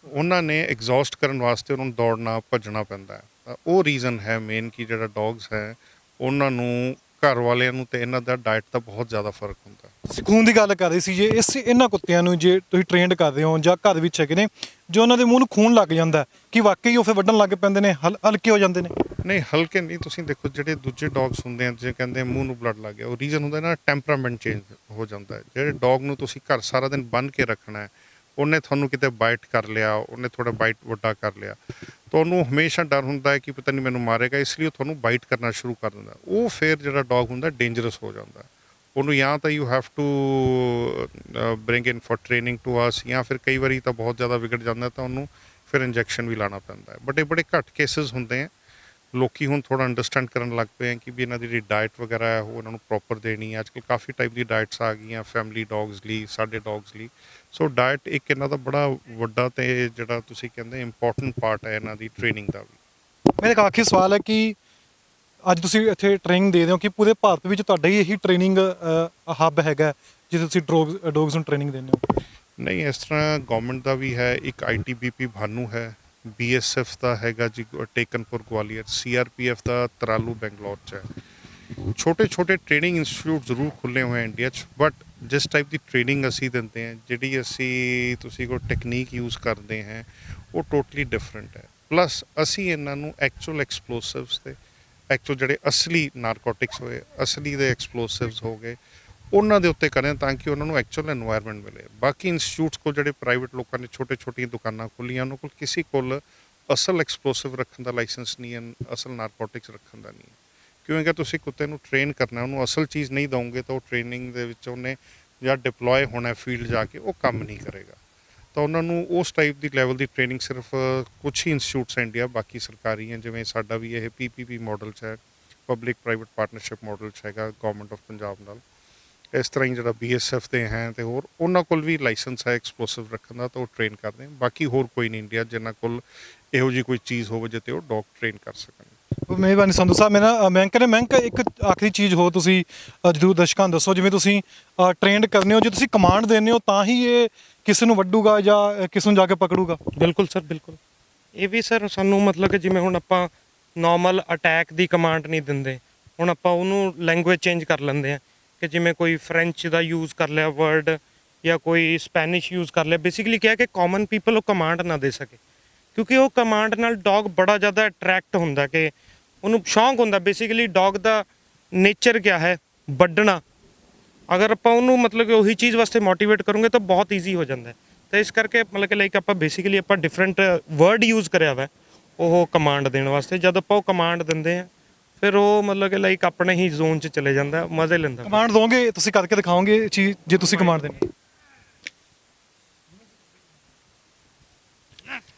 ਉਹਨਾਂ ਨੇ ਐਗਜ਼ੌਸਟ ਕਰਨ ਵਾਸਤੇ ਉਹਨਾਂ ਨੂੰ ਦੌੜਨਾ ਭੱਜਣਾ ਪੈਂਦਾ ਹੈ। ਤਾਂ ਉਹ ਰੀਜ਼ਨ ਹੈ ਮੇਨ ਕਿ ਜਿਹੜਾ ਡੌਗਸ ਹੈ ਉਹਨਾਂ ਨੂੰ, ਘਰ ਵਾਲਿਆਂ ਨੂੰ ਤੇ ਇਹਨਾਂ ਦਾ ਡਾਈਟ ਦਾ ਬਹੁਤ ਜ਼ਿਆਦਾ ਫਰਕ ਹੁੰਦਾ। ਤੁਸੀਂ ਖੂਨ ਦੀ ਗੱਲ ਕਰ ਰਹੇ ਸੀ, ਜੇ ਇਹਨਾਂ ਕੁੱਤਿਆਂ ਨੂੰ ਜੇ ਤੁਸੀਂ ਟ੍ਰੇਨਡ ਕਰਦੇ ਹੋ ਜਾਂ ਘਰ ਵਿੱਚ ਹੈਗੇ ਨੇ, ਜੋ ਉਹਨਾਂ ਦੇ ਮੂੰਹ ਨੂੰ ਖੂਨ ਲੱਗ ਜਾਂਦਾ, ਕਿ ਵਾਕਈ ਉਹ ਫਿਰ ਵੱਢਣ ਲੱਗ ਪੈਂਦੇ ਨੇ, ਹਲਕੇ ਹੋ ਜਾਂਦੇ ਨੇ? ਨਹੀਂ, ਹਲਕੇ ਨਹੀਂ। ਤੁਸੀਂ ਦੇਖੋ ਜਿਹੜੇ ਦੂਜੇ ਡੌਗਸ ਹੁੰਦੇ ਆ, ਜੇ ਕਹਿੰਦੇ ਮੂੰਹ ਨੂੰ ਬਲੱਡ ਲੱਗ ਗਿਆ, ਉਹ ਰੀਜ਼ਨ ਹੁੰਦਾ ਨਾ ਟੈਂਪਰਾਮੈਂਟ ਚੇਂਜ ਹੋ ਜਾਂਦਾ ਹੈ। ਜਿਹੜੇ ਡੌਗ ਨੂੰ ਤੁਸੀਂ ਘਰ ਸਾਰਾ ਦਿਨ ਬੰਨ੍ਹ ਕੇ ਰੱਖਣਾ ਹੈ, ਉਹਨੇ ਤੁਹਾਨੂੰ ਕਿਤੇ ਬਾਈਟ ਕਰ ਲਿਆ, ਉਹਨੇ ਥੋੜਾ ਬਾਈਟ ਵੱਡਾ ਕਰ ਲਿਆ, ਤਾਂ ਉਹਨੂੰ ਹਮੇਸ਼ਾ ਡਰ ਹੁੰਦਾ ਹੈ ਕਿ ਪਤਾ ਨਹੀਂ ਮੈਨੂੰ ਮਾਰੇਗਾ, ਇਸ ਲਈ ਉਹ ਤੁਹਾਨੂੰ ਬਾਈਟ ਕਰਨਾ ਸ਼ੁਰੂ ਕਰ ਦਿੰਦਾ। ਉਹ ਫਿਰ ਜਿਹੜਾ ਡੌਗ ਹੁੰਦਾ ਡੇਂਜਰਸ ਹੋ ਜਾਂਦਾ। ਉਹਨੂੰ ਜਾਂ ਤਾਂ you have to bring in for training to us, ਜਾਂ ਫਿਰ ਕਈ ਵਾਰੀ ਤਾਂ ਬਹੁਤ ਜ਼ਿਆਦਾ ਵਿਗੜ ਜਾਂਦਾ ਤਾਂ ਉਹਨੂੰ ਫਿਰ ਇੰਜੈਕਸ਼ਨ ਵੀ ਲਾਉਣਾ ਪੈਂਦਾ ਹੈ। ਬਟ ਇਹ ਬੜੇ ਘੱਟ ਕੇਸਿਸ ਹੁੰਦੇ ਆ। ਲੋਕੀ ਹੁਣ ਥੋੜਾ ਅੰਡਰਸਟੈਂਡ ਕਰਨ ਲੱਗ ਪਏ ਆ ਕਿ ਵੀ ਇਹਨਾਂ ਦੀ ਜਿਹੜੀ ਡਾਈਟ ਵਗੈਰਾ ਹੈ ਉਹ ਇਹਨਾਂ ਨੂੰ ਪ੍ਰੋਪਰ ਦੇਣੀ ਹੈ। ਅੱਜ ਕੱਲ੍ਹ ਕਾਫੀ ਟਾਈਪ ਦੀ ਡਾਈਟਸ ਆ ਗਈਆਂ ਫੈਮਿਲੀ ਡੌਗਸ ਲਈ, ਸਾਡੇ ਡੌਗਸ ਲਈ। ਸੋ ਡਾਈਟ ਇੱਕ ਇਹਨਾਂ ਦਾ ਬੜਾ ਵੱਡਾ ਤੇ ਜਿਹੜਾ ਤੁਸੀਂ ਕਹਿੰਦੇ ਇੰਪੋਰਟੈਂਟ ਪਾਰਟ ਹੈ ਇਹਨਾਂ ਦੀ ਟ੍ਰੇਨਿੰਗ ਦਾ ਵੀ। ਮੇਰਾ ਇੱਕ ਆਖਰੀ ਸਵਾਲ ਹੈ ਕਿ ਅੱਜ ਤੁਸੀਂ ਇੱਥੇ ਟ੍ਰੇਨਿੰਗ ਦੇ ਰਹੇ ਹੋ, ਕਿ ਪੂਰੇ ਭਾਰਤ ਵਿੱਚ ਤੁਹਾਡਾ ਹੀ ਇਹੀ ਟ੍ਰੇਨਿੰਗ ਹੱਬ ਹੈਗਾ ਜਿੱਥੇ ਤੁਸੀਂ ਡੌਗਸ ਨੂੰ ਟ੍ਰੇਨਿੰਗ ਦਿੰਦੇ ਹੋ? ਨਹੀਂ, ਇਸ ਤਰ੍ਹਾਂ ਗਵਰਨਮੈਂਟ ਦਾ ਵੀ ਹੈ, ਇੱਕ ITBP ਭਾਨੂ ਹੈ, BSF ਦਾ ਹੈਗਾ ਜੀ ਟੇਕਨਪੁਰ ਗਵਾਲੀਅਰ, CRPF ਦਾ ਤਰਾਲੂ ਬੈਂਗਲੌਰ 'ਚ ਹੈ। ਛੋਟੇ ਛੋਟੇ ਟ੍ਰੇਨਿੰਗ ਇੰਸਟੀਚਿਊਟ ਜ਼ਰੂਰ ਖੁੱਲ੍ਹੇ ਹੋਏ ਇੰਡੀਆ 'ਚ, ਬਟ ਜਿਸ ਟਾਈਪ ਦੀ ਟ੍ਰੇਨਿੰਗ ਅਸੀਂ ਦਿੰਦੇ ਹਾਂ, ਜਿਹੜੀ ਅਸੀਂ ਤੁਸੀਂ ਕੋਈ ਟੈਕਨੀਕ ਯੂਜ਼ ਕਰਦੇ ਹਾਂ, ਉਹ ਟੋਟਲੀ ਡਿਫਰੈਂਟ ਹੈ। ਪਲੱਸ ਅਸੀਂ ਇਹਨਾਂ ਨੂੰ ਐਕਚੁਅਲ ਐਕਸਪਲੋਸਿਵਸ ਤੇ ਐਕਚੁਅਲ ਜਿਹੜੇ ਅਸਲੀ ਨਾਰਕੋਟਿਕਸ ਹੋਏ, ਅਸਲੀ ਦੇ ਐਕਸਪਲੋਸਿਵਸ ਹੋ ਗਏ, ਉਹਨਾਂ ਦੇ ਉੱਤੇ ਕरें ਤਾਂ ਕਿ ਉਹਨਾਂ ਨੂੰ ਐਕਚੁਅਲ ਐਨਵਾਇਰਨਮੈਂਟ ਮਿਲੇ। ਬਾਕੀ ਇੰਸਟੀਚਿਊਟਸ ਕੋਲ ਜਿਹੜੇ ਪ੍ਰਾਈਵੇਟ ਲੋਕਾਂ ਨੇ ਛੋਟੇ ਛੋਟੀਆਂ ਦੁਕਾਨਾਂ ਖੋਲ੍ਹੀਆਂ, ਉਹਨਾਂ ਕੋਲ ਕਿਸੇ ਕੋਲ ਅਸਲ ਐਕਸਪਲੋਸਿਵ ਰੱਖਣ ਦਾ ਲਾਇਸੈਂਸ ਨਹੀਂ ਹੈ, ਅਸਲ ਨਾਰਕੋਟਿਕਸ ਰੱਖਣ ਦਾ ਨਹੀਂ ਹੈ। ਕਿਉਂਕਿ ਤੁਸੀਂ ਕੁੱਤੇ ਨੂੰ ਟ੍ਰੇਨ ਕਰਨਾ, ਉਹਨੂੰ ਅਸਲ ਚੀਜ਼ ਨਹੀਂ ਦਓਗੇ ਤਾਂ ਉਹ ਟ੍ਰੇਨਿੰਗ ਦੇ ਵਿੱਚ ਉਹਨੇ ਜਾਂ ਡਿਪਲੋਏ ਹੋਣਾ ਫੀਲਡ ਜਾ ਕੇ, ਉਹ ਕੰਮ ਨਹੀਂ ਕਰੇਗਾ। ਤਾਂ ਉਹਨਾਂ ਨੂੰ ਉਸ ਟਾਈਪ ਦੀ ਲੈਵਲ ਦੀ ਟ੍ਰੇਨਿੰਗ ਸਿਰਫ ਕੁਛ ਹੀ ਇੰਸਟੀਚਿਊਟਸ ਇੰਡੀਆ, ਬਾਕੀ ਸਰਕਾਰੀ ਹੈ, ਜਿਵੇਂ ਸਾਡਾ ਵੀ ਇਹ PPP ਮਾਡਲ 'ਚ ਹੈ, ਪਬਲਿਕ ਪ੍ਰਾਈਵੇਟ ਪਾਰਟਨਰਸ਼ਿਪ ਮਾਡਲ 'ਚ ਹੈਗਾ ਗਵਰਨਮੈਂਟ ਆਫ ਪੰਜਾਬ ਨਾਲ। ਇਸ ਤਰ੍ਹਾਂ ਹੀ ਜਿਹੜਾ BSF ਦੇ ਹੈ ਤੇ ਹੋਰ ਉਹਨਾਂ ਕੋਲ ਵੀ ਲਾਇਸੈਂਸ ਹੈ ਐਕਸਪਲੋਸਿਵ ਰੱਖਣ ਦਾ, ਤਾਂ ਉਹ ਟ੍ਰੇਨ ਕਰਦੇ। ਬਾਕੀ ਹੋਰ ਕੋਈ ਨਹੀਂ ਇੰਡੀਆ ਜਿਨ੍ਹਾਂ ਕੋਲ ਇਹੋ ਜਿਹੀ ਕੋਈ ਚੀਜ਼ ਹੋਵੇ ਜਿੱਤੇ ਉਹ ਡੌਗ ਟ੍ਰੇਨ ਕਰ ਸਕਣ। ਮਿਹਰਬਾਨੀ ਸੰਧੂ ਸਾਹਿਬ। ਮੇਰਾ ਮਹਿੰਕ ਇੱਕ ਆਖਰੀ ਚੀਜ਼ ਹੋ ਤੁਸੀਂ ਜ਼ਰੂਰ ਦਰਸ਼ਕਾਂ ਨੂੰ ਦੱਸੋ, ਜਿਵੇਂ ਤੁਸੀਂ ਟ੍ਰੇਨਡ ਕਰਨੇ ਹੋ, ਜੇ ਤੁਸੀਂ ਕਮਾਂਡ ਦਿੰਦੇ ਹੋ ਤਾਂ ਹੀ ਇਹ ਕਿਸੇ ਨੂੰ ਵੱਢੂਗਾ ਜਾਂ ਕਿਸੇ ਨੂੰ ਜਾ ਕੇ ਪਕੜੂਗਾ? ਬਿਲਕੁਲ ਸਰ, ਬਿਲਕੁਲ। ਇਹ ਵੀ ਸਰ ਸਾਨੂੰ ਮਤਲਬ ਕਿ ਜਿਵੇਂ ਹੁਣ ਆਪਾਂ ਨੋਰਮਲ ਅਟੈਕ ਦੀ ਕਮਾਂਡ ਨਹੀਂ ਦਿੰਦੇ, ਹੁਣ ਆਪਾਂ ਉਹਨੂੰ ਲੈਂਗੁਏਜ ਚੇਂਜ ਕਰ ਲੈਂਦੇ ਆ ਕਿ ਜਿਵੇਂ ਕੋਈ ਫਰੈਂਚ ਦਾ ਯੂਜ਼ ਕਰ ਲਿਆ ਵਰਡ ਜਾਂ ਕੋਈ ਸਪੈਨਿਸ਼ ਯੂਜ਼ ਕਰ ਲਿਆ। ਬੇਸਿਕਲੀ ਕਿਹਾ ਕਿ ਕਾਮਨ ਪੀਪਲ ਉਹ ਕਮਾਂਡ ਨਾ ਦੇ ਸਕੇ, ਕਿਉਂਕਿ ਉਹ ਕਮਾਂਡ ਨਾਲ ਡੌਗ ਬੜਾ ਜ਼ਿਆਦਾ ਅਟਰੈਕਟ ਹੁੰਦਾ ਕਿ ਉਹਨੂੰ ਸ਼ੌਂਕ ਹੁੰਦਾ ਬੇਸਿਕਲੀ ਡੌਗ ਦਾ ਨੇਚਰ ਕਿਆ ਹੈ ਵੱਢਣਾ। ਅਗਰ ਆਪਾਂ ਉਹਨੂੰ ਮਤਲਬ ਕਿ ਉਹੀ ਚੀਜ਼ ਵਾਸਤੇ ਮੋਟੀਵੇਟ ਕਰੋਗੇ ਤਾਂ ਬਹੁਤ ਈਜ਼ੀ ਹੋ ਜਾਂਦਾ ਹੈ। ਤਾਂ ਇਸ ਕਰਕੇ ਮਤਲਬ ਕਿ ਲਾਈਕ ਆਪਾਂ ਬੇਸਿਕਲੀ ਆਪਾਂ ਡਿਫਰੈਂਟ ਵਰਡ ਯੂਜ਼ ਕਰਿਆ ਵਾ ਉਹ ਕਮਾਂਡ ਦੇਣ ਵਾਸਤੇ। ਜਦ ਆਪਾਂ ਉਹ ਕਮਾਂਡ ਦਿੰਦੇ ਆ ਫਿਰ ਉਹ ਮਤਲਬ ਕਿ ਲਾਈਕ ਆਪਣੇ ਹੀ ਜ਼ੋਨ 'ਚ ਚਲੇ ਜਾਂਦਾ, ਮਜ਼ੇ ਲੈਂਦਾ। ਕਮਾਂਡ ਦੋਗੇ, ਤੁਸੀਂ ਕਰਕੇ ਦਿਖਾਓਗੇ ਇਹ ਚੀਜ਼ ਜੇ ਤੁਸੀਂ ਕਮਾਂਡ ਦੇਣੀ?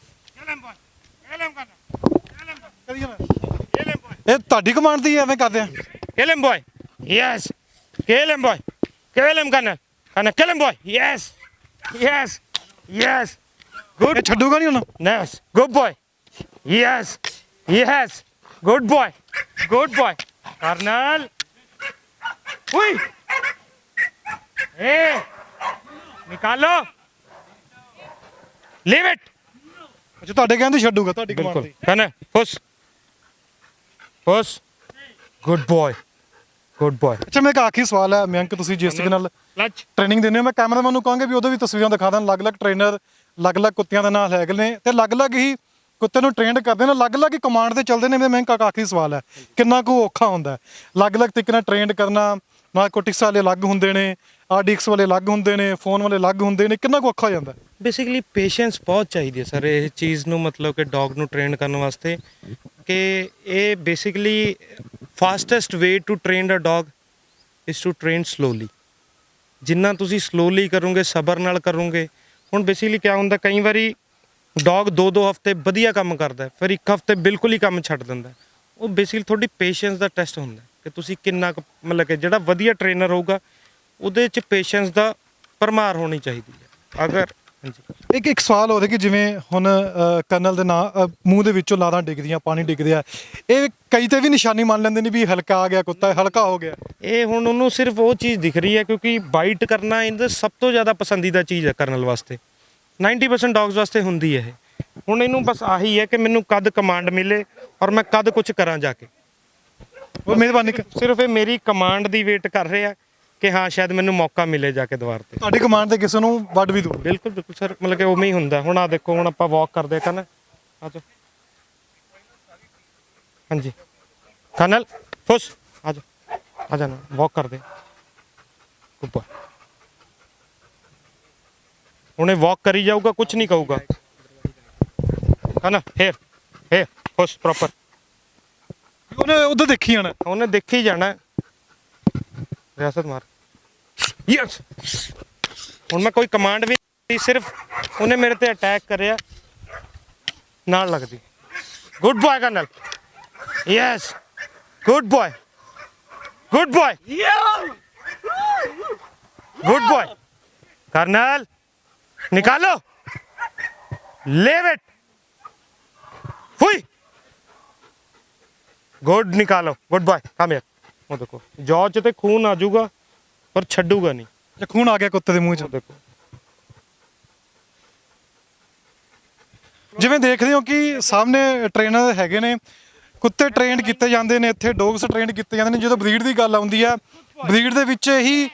ਇਹ ਤੁਹਾਡੀ ਕਮਾਂਡ ਦੀ ਐਵੇਂ ਕਰਦੇ ਆ? Kill him, boy. Yes. Kill him, boy. Kill him, Colonel. Colonel, kill him, boy. Yes. Yes. Yes. Good. ਇਹ ਛੱਡੂਗਾ ਨਹੀਂ ਹੁਣ? Nice. Good boy. Yes. Yes. Good boy. Good boy. Colonel. Ui. Hey. Nikalo. Leave it. ਅੱਛਾ, ਤੁਹਾਡੇ ਕਹਿੰਦੇ ਛੱਡੂਗਾ, ਤੁਹਾਡੀ ਕਮਾਂਡ बिल्कुल. ਦੀ? Colonel. Push. Push. Good boy. Good boy. ਅੱਛਾ, ਮੇਰਾ ਇੱਕ ਆਖਰੀ ਸਵਾਲ ਹੈ ਮਯੰਕ, ਤੁਸੀਂ ਜਿਸ ਤਰੀਕੇ ਨਾਲ Clutch. ਟ੍ਰੇਨਿੰਗ ਦਿੰਦੇ ਹੋ, ਮੈਂ ਕੈਮਰਾਮੈਨ ਨੂੰ ਕਹਾਂਗਾ ਵੀ ਉਹਦੇ ਵੀ ਤਸਵੀਰਾਂ ਦਿਖਾ ਦੇਣ। ਅਲੱਗ-ਅਲੱਗ ਟ੍ਰੇਨਰ ਅਲੱਗ-ਅਲੱਗ ਕੁੱਤਿਆਂ ਦੇ ਨਾਲ ਹੈਗੇ ਨੇ ਤੇ ਅਲੱਗ-ਅਲੱਗ ਹੀ ਕੁੱਤੇ ਨੂੰ ਟ੍ਰੇਨਡ ਕਰਦੇ ਨੇ, ਅਲੱਗ-ਅਲੱਗ ਹੀ ਕਮਾਂਡ ਤੇ ਚੱਲਦੇ ਨੇ। ਮੈਂ ਇੱਕ ਆਖਰੀ ਸਵਾਲ ਹੈ, ਕਿੰਨਾ ਕੁ ਔਖਾ ਹੁੰਦਾ ਹੈ ਅਲੱਗ-ਅਲੱਗ ਤਰੀਕੇ ਨਾਲ ਟ੍ਰੇਨਡ ਕਰਨਾ? ਨਾਰਕੋਟਿਕਸ ਵਾਲੇ ਅਲੱਗ ਹੁੰਦੇ ਨੇ, ਆਰਡੀਐਕਸ ਵਾਲੇ ਅਲੱਗ ਹੁੰਦੇ ਨੇ, ਫੋਨ ਵਾਲੇ ਅਲੱਗ ਹੁੰਦੇ ਨੇ, ਕਿੰਨਾ ਕੁ ਔਖਾ ਹੋ ਜਾਂਦਾ? ਬੇਸਿਕਲੀ ਪੇਸ਼ੈਂਸ ਬਹੁਤ ਚਾਹੀਦੀ ਹੈ ਸਰ ਇਹ ਚੀਜ਼ ਨੂੰ ਮਤਲਬ ਕਿ ਡੌਗ ਨੂੰ ਟ੍ਰੇਨ ਕਰਨ ਵਾਸਤੇ। ਕਿ ਇਹ basically fastest way to train a dog is to train slowly. ਜਿੰਨਾ ਤੁਸੀਂ ਸਲੋਲੀ ਕਰੋਗੇ, ਸਬਰ ਨਾਲ ਕਰੋਗੇ। ਹੁਣ ਬੇਸਿਕਲੀ ਕਿਆ ਹੁੰਦਾ, ਕਈ ਵਾਰੀ ਡੌਗ 2-2 ਹਫ਼ਤੇ ਵਧੀਆ ਕੰਮ ਕਰਦਾ ਹੈ, ਫਿਰ 1 ਹਫ਼ਤੇ ਬਿਲਕੁਲ ਹੀ ਕੰਮ ਛੱਡ ਦਿੰਦਾ। ਉਹ ਬੇਸਿਕਲੀ ਤੁਹਾਡੀ ਪੇਸ਼ੈਂਸ ਦਾ ਟੈਸਟ ਹੁੰਦਾ ਕਿ ਤੁਸੀਂ ਕਿੰਨਾ ਕੁ ਮਤਲਬ ਕਿ ਜਿਹੜਾ ਵਧੀਆ ਟ੍ਰੇਨਰ ਹੋਊਗਾ ਉਹਦੇ 'ਚ ਪੇਸ਼ੈਂਸ ਦਾ ਭਰਮਾਰ ਹੋਣੀ ਚਾਹੀਦੀ ਹੈ। ਅਗਰ ਹਾਂਜੀ ਇੱਕ ਸਵਾਲ ਹੋ ਰਿਹਾ ਕਿ ਜਿਵੇਂ ਹੁਣ ਕਰਨਲ ਦੇ ਨਾਂ ਮੂੰਹ ਦੇ ਵਿੱਚੋਂ ਲਾਰਾਂ ਡਿੱਗਦੀਆਂ, ਪਾਣੀ ਡਿੱਗਦਾ, ਇਹ ਕਈ ਤੇ ਵੀ ਨਿਸ਼ਾਨੀ ਮੰਨ ਲੈਂਦੇ ਨੇ ਵੀ ਹਲਕਾ ਆ ਗਿਆ ਕੁੱਤਾ, ਹਲਕਾ ਹੋ ਗਿਆ। ਇਹ ਹੁਣ ਉਹਨੂੰ ਸਿਰਫ ਉਹ ਚੀਜ਼ ਦਿਖ ਰਹੀ ਹੈ ਕਿਉਂਕਿ ਬਾਈਟ ਕਰਨਾ ਇਹਦਾ ਸਭ ਤੋਂ ਜ਼ਿਆਦਾ ਪਸੰਦੀਦਾ ਚੀਜ਼ ਹੈ ਕਰਨਲ ਵਾਸਤੇ। 90% ਡੌਗਸ ਵਾਸਤੇ ਹੁੰਦੀ ਹੈ ਇਹ। ਹੁਣ ਇਹਨੂੰ ਬਸ ਆਹੀ ਹੈ ਕਿ ਮੈਨੂੰ ਕਦ ਕਮਾਂਡ ਮਿਲੇ ਔਰ ਮੈਂ ਕਦ ਕੁਝ ਕਰਾਂ ਜਾ ਕੇ। ਉਹ ਮਿਹਰਬਾਨੀ ਸਿਰਫ ਇਹ ਮੇਰੀ ਕਮਾਂਡ ਦੀ ਵੇਟ ਕਰ ਰਿਹਾ ਕਿ ਹਾਂ ਸ਼ਾਇਦ ਮੈਨੂੰ ਮੌਕਾ ਮਿਲੇ ਜਾ ਕੇ ਦੁਆਰ ਤੇ। ਤੁਹਾਡੀ ਕਮਾਂਡ ਤੇ ਕਿਸੇ ਨੂੰ ਵੱਢ ਵੀ ਦੂ? ਬਿਲਕੁਲ ਬਿਲਕੁਲ ਸਰ, ਮਤਲਬ ਕਿ ਉਵੇਂ ਹੀ ਹੁੰਦਾ। ਹੁਣ ਆ ਦੇਖੋ, ਹੁਣ ਆਪਾਂ ਵਾਕ ਕਰਦੇ ਕਰਨ। ਆ ਜਾਓ ਹਾਂਜੀ ਕਰਨਲ, ਫੁੱਸ ਆ ਜਾਓ, ਆ ਜਾਣਾ, ਵਾਕ ਕਰਦੇ ਉੱਪਰ। ਹੁਣ ਇਹ ਵਾਕ ਕਰੀ ਜਾਊਗਾ, ਕੁਝ ਨਹੀਂ ਕਹੂਗਾ। ਕਰਨਲ ਹੇਅਰ ਹੇਅਰ ਫੁੱਸ ਪ੍ਰੋਪਰ। ਉਹਨੇ ਉਧਰ ਦੇਖੀ ਜਾਣਾ, ਉਹਨੇ ਦੇਖੀ ਜਾਣਾ। ਰਿਆਸਤ ਮਾਰ। ਯੈਸ। ਹੁਣ ਮੈਂ ਕੋਈ ਕਮਾਂਡ ਵੀ ਨਹੀਂ, ਸਿਰਫ ਉਹਨੇ ਮੇਰੇ ਤੇ ਅਟੈਕ ਕਰਿਆ ਨਾਲ ਲੱਗਦੀ। Good boy colonel. Yes good boy, good boy, good boy colonel. निकालो, लेव इट, हुई, गुड, निकालो, गुड बॉय, कम हियर। वो देखो जौ च ते खून आ जाऊगा पर छड्डूगा नहीं। ਜੇ ਖੂਨ ਆ ਗਿਆ ਕੁੱਤੇ ਦੇ ਮੂੰਹ 'ਚ। देखो ਜਿਵੇਂ ਦੇਖ ਰਹੇ ਹੋ ਕਿ ਸਾਹਮਣੇ ਟ੍ਰੇਨਰ ਹੈਗੇ ਨੇ, ਕੁੱਤੇ ਟ੍ਰੇਨਡ ਕੀਤੇ ਜਾਂਦੇ ਨੇ, ਇੱਥੇ ਡੌਗਸ ਟ੍ਰੇਨਡ ਕੀਤੇ ਜਾਂਦੇ ਨੇ। ਜਦੋਂ ਬਰੀਡ ਦੀ ਗੱਲ ਆਉਂਦੀ ਆ, ਬਰੀਡ ਦੇ ਵਿੱਚ ਇਹੀ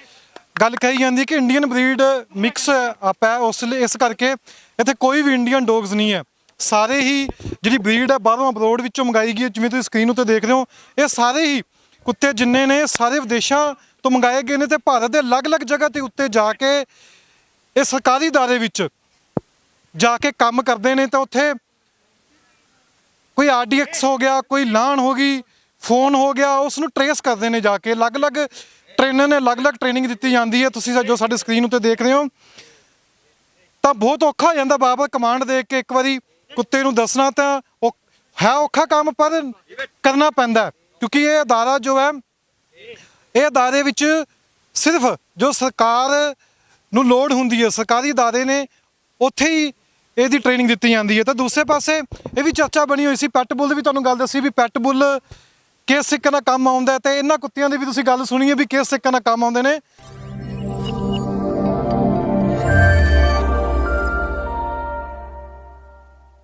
ਗੱਲ ਕਹੀ ਜਾਂਦੀ ਹੈ ਕਿ ਇੰਡੀਅਨ ਬਰੀਡ ਮਿਕਸ ਅਪ ਹੈ। ਇਸ ਕਰਕੇ ਇੱਥੇ ਕੋਈ ਵੀ ਇੰਡੀਅਨ ਡੌਗਸ ਨਹੀਂ ਹੈ। ਸਾਰੇ ਹੀ ਜਿਹੜੀ ਬਰੀਡ ਹੈ ਬਾਹਰੋਂ ਅਬਰੋਡ ਵਿੱਚੋਂ ਮੰਗਾਈ ਗਈ ਹੈ। ਜਿਵੇਂ ਤੁਸੀਂ ਸਕਰੀਨ ਉੱਤੇ ਦੇਖ ਰਹੇ ਹੋ, ਇਹ ਸਾਰੇ ਹੀ ਕੁੱਤੇ ਜਿੰਨੇ ਨੇ ਸਾਰੇ ਵਿਦੇਸ਼ਾਂ ਤੋਂ ਮੰਗਾਏ ਗਏ ਨੇ ਤੇ ਭਾਰਤ ਦੇ ਅਲੱਗ-ਅਲੱਗ ਜਗ੍ਹਾ ਤੇ ਉੱਤੇ ਜਾ ਕੇ ਇਹ ਸਰਕਾਰੀ ਅਦਾਰੇ ਵਿੱਚ ਜਾ ਕੇ ਕੰਮ ਕਰਦੇ ਨੇ। ਤਾਂ ਉੱਥੇ ਕੋਈ ਆਰਡੀਐਕਸ ਹੋ ਗਿਆ, ਕੋਈ ਲਾਣ ਹੋ ਗਈ, ਫੋਨ ਹੋ ਗਿਆ, ਉਸ ਨੂੰ ਟਰੇਸ ਕਰਦੇ ਨੇ ਜਾ ਕੇ। ਅਲੱਗ-ਅਲੱਗ ਟ੍ਰੇਨਰ ਨੇ ਅਲੱਗ-ਅਲੱਗ ਟ੍ਰੇਨਿੰਗ ਦਿੱਤੀ ਜਾਂਦੀ ਹੈ। ਤੁਸੀਂ ਜੋ ਸਾਡੇ ਸਕਰੀਨ ਉੱਤੇ ਦੇਖ ਰਹੇ ਹੋ, ਤਾਂ ਬਹੁਤ ਔਖਾ ਹੋ ਜਾਂਦਾ ਬਾਰ-ਬਾਰ ਕਮਾਂਡ ਦੇ ਕੇ ਇੱਕ ਵਾਰੀ ਕੁੱਤੇ ਨੂੰ ਦੱਸਣਾ। ਤਾਂ ਹੈ ਔਖਾ ਕੰਮ, ਪਰ ਕਰਨਾ ਪੈਂਦਾ ਕਿਉਂਕਿ ਇਹ ਅਦਾਰਾ ਜੋ ਹੈ, ਇਹ ਅਦਾਰੇ ਵਿੱਚ ਸਿਰਫ ਜੋ ਸਰਕਾਰ ਨੂੰ ਲੋੜ ਹੁੰਦੀ ਹੈ, ਸਰਕਾਰੀ ਅਦਾਰੇ ਨੇ, ਉੱਥੇ ਹੀ ਇਹਦੀ ਟ੍ਰੇਨਿੰਗ ਦਿੱਤੀ ਜਾਂਦੀ ਹੈ। ਤਾਂ ਦੂਸਰੇ ਪਾਸੇ ਇਹ ਵੀ ਚਰਚਾ ਬਣੀ ਹੋਈ ਸੀ ਪੈਟ ਬੁੱਲ ਦੀ, ਵੀ ਤੁਹਾਨੂੰ ਗੱਲ ਦੱਸੀ ਵੀ ਪੈਟ ਬੁੱਲ ਕਿਸ ਤਰੀਕੇ ਨਾਲ ਕੰਮ ਆਉਂਦਾ, ਤੇ ਇਹਨਾਂ ਕੁੱਤਿਆਂ ਦੀ ਵੀ ਤੁਸੀਂ ਗੱਲ ਸੁਣੀ ਹੈ ਵੀ ਕਿਸ ਤਰੀਕੇ ਨਾਲ ਕੰਮ ਆਉਂਦੇ ਨੇ।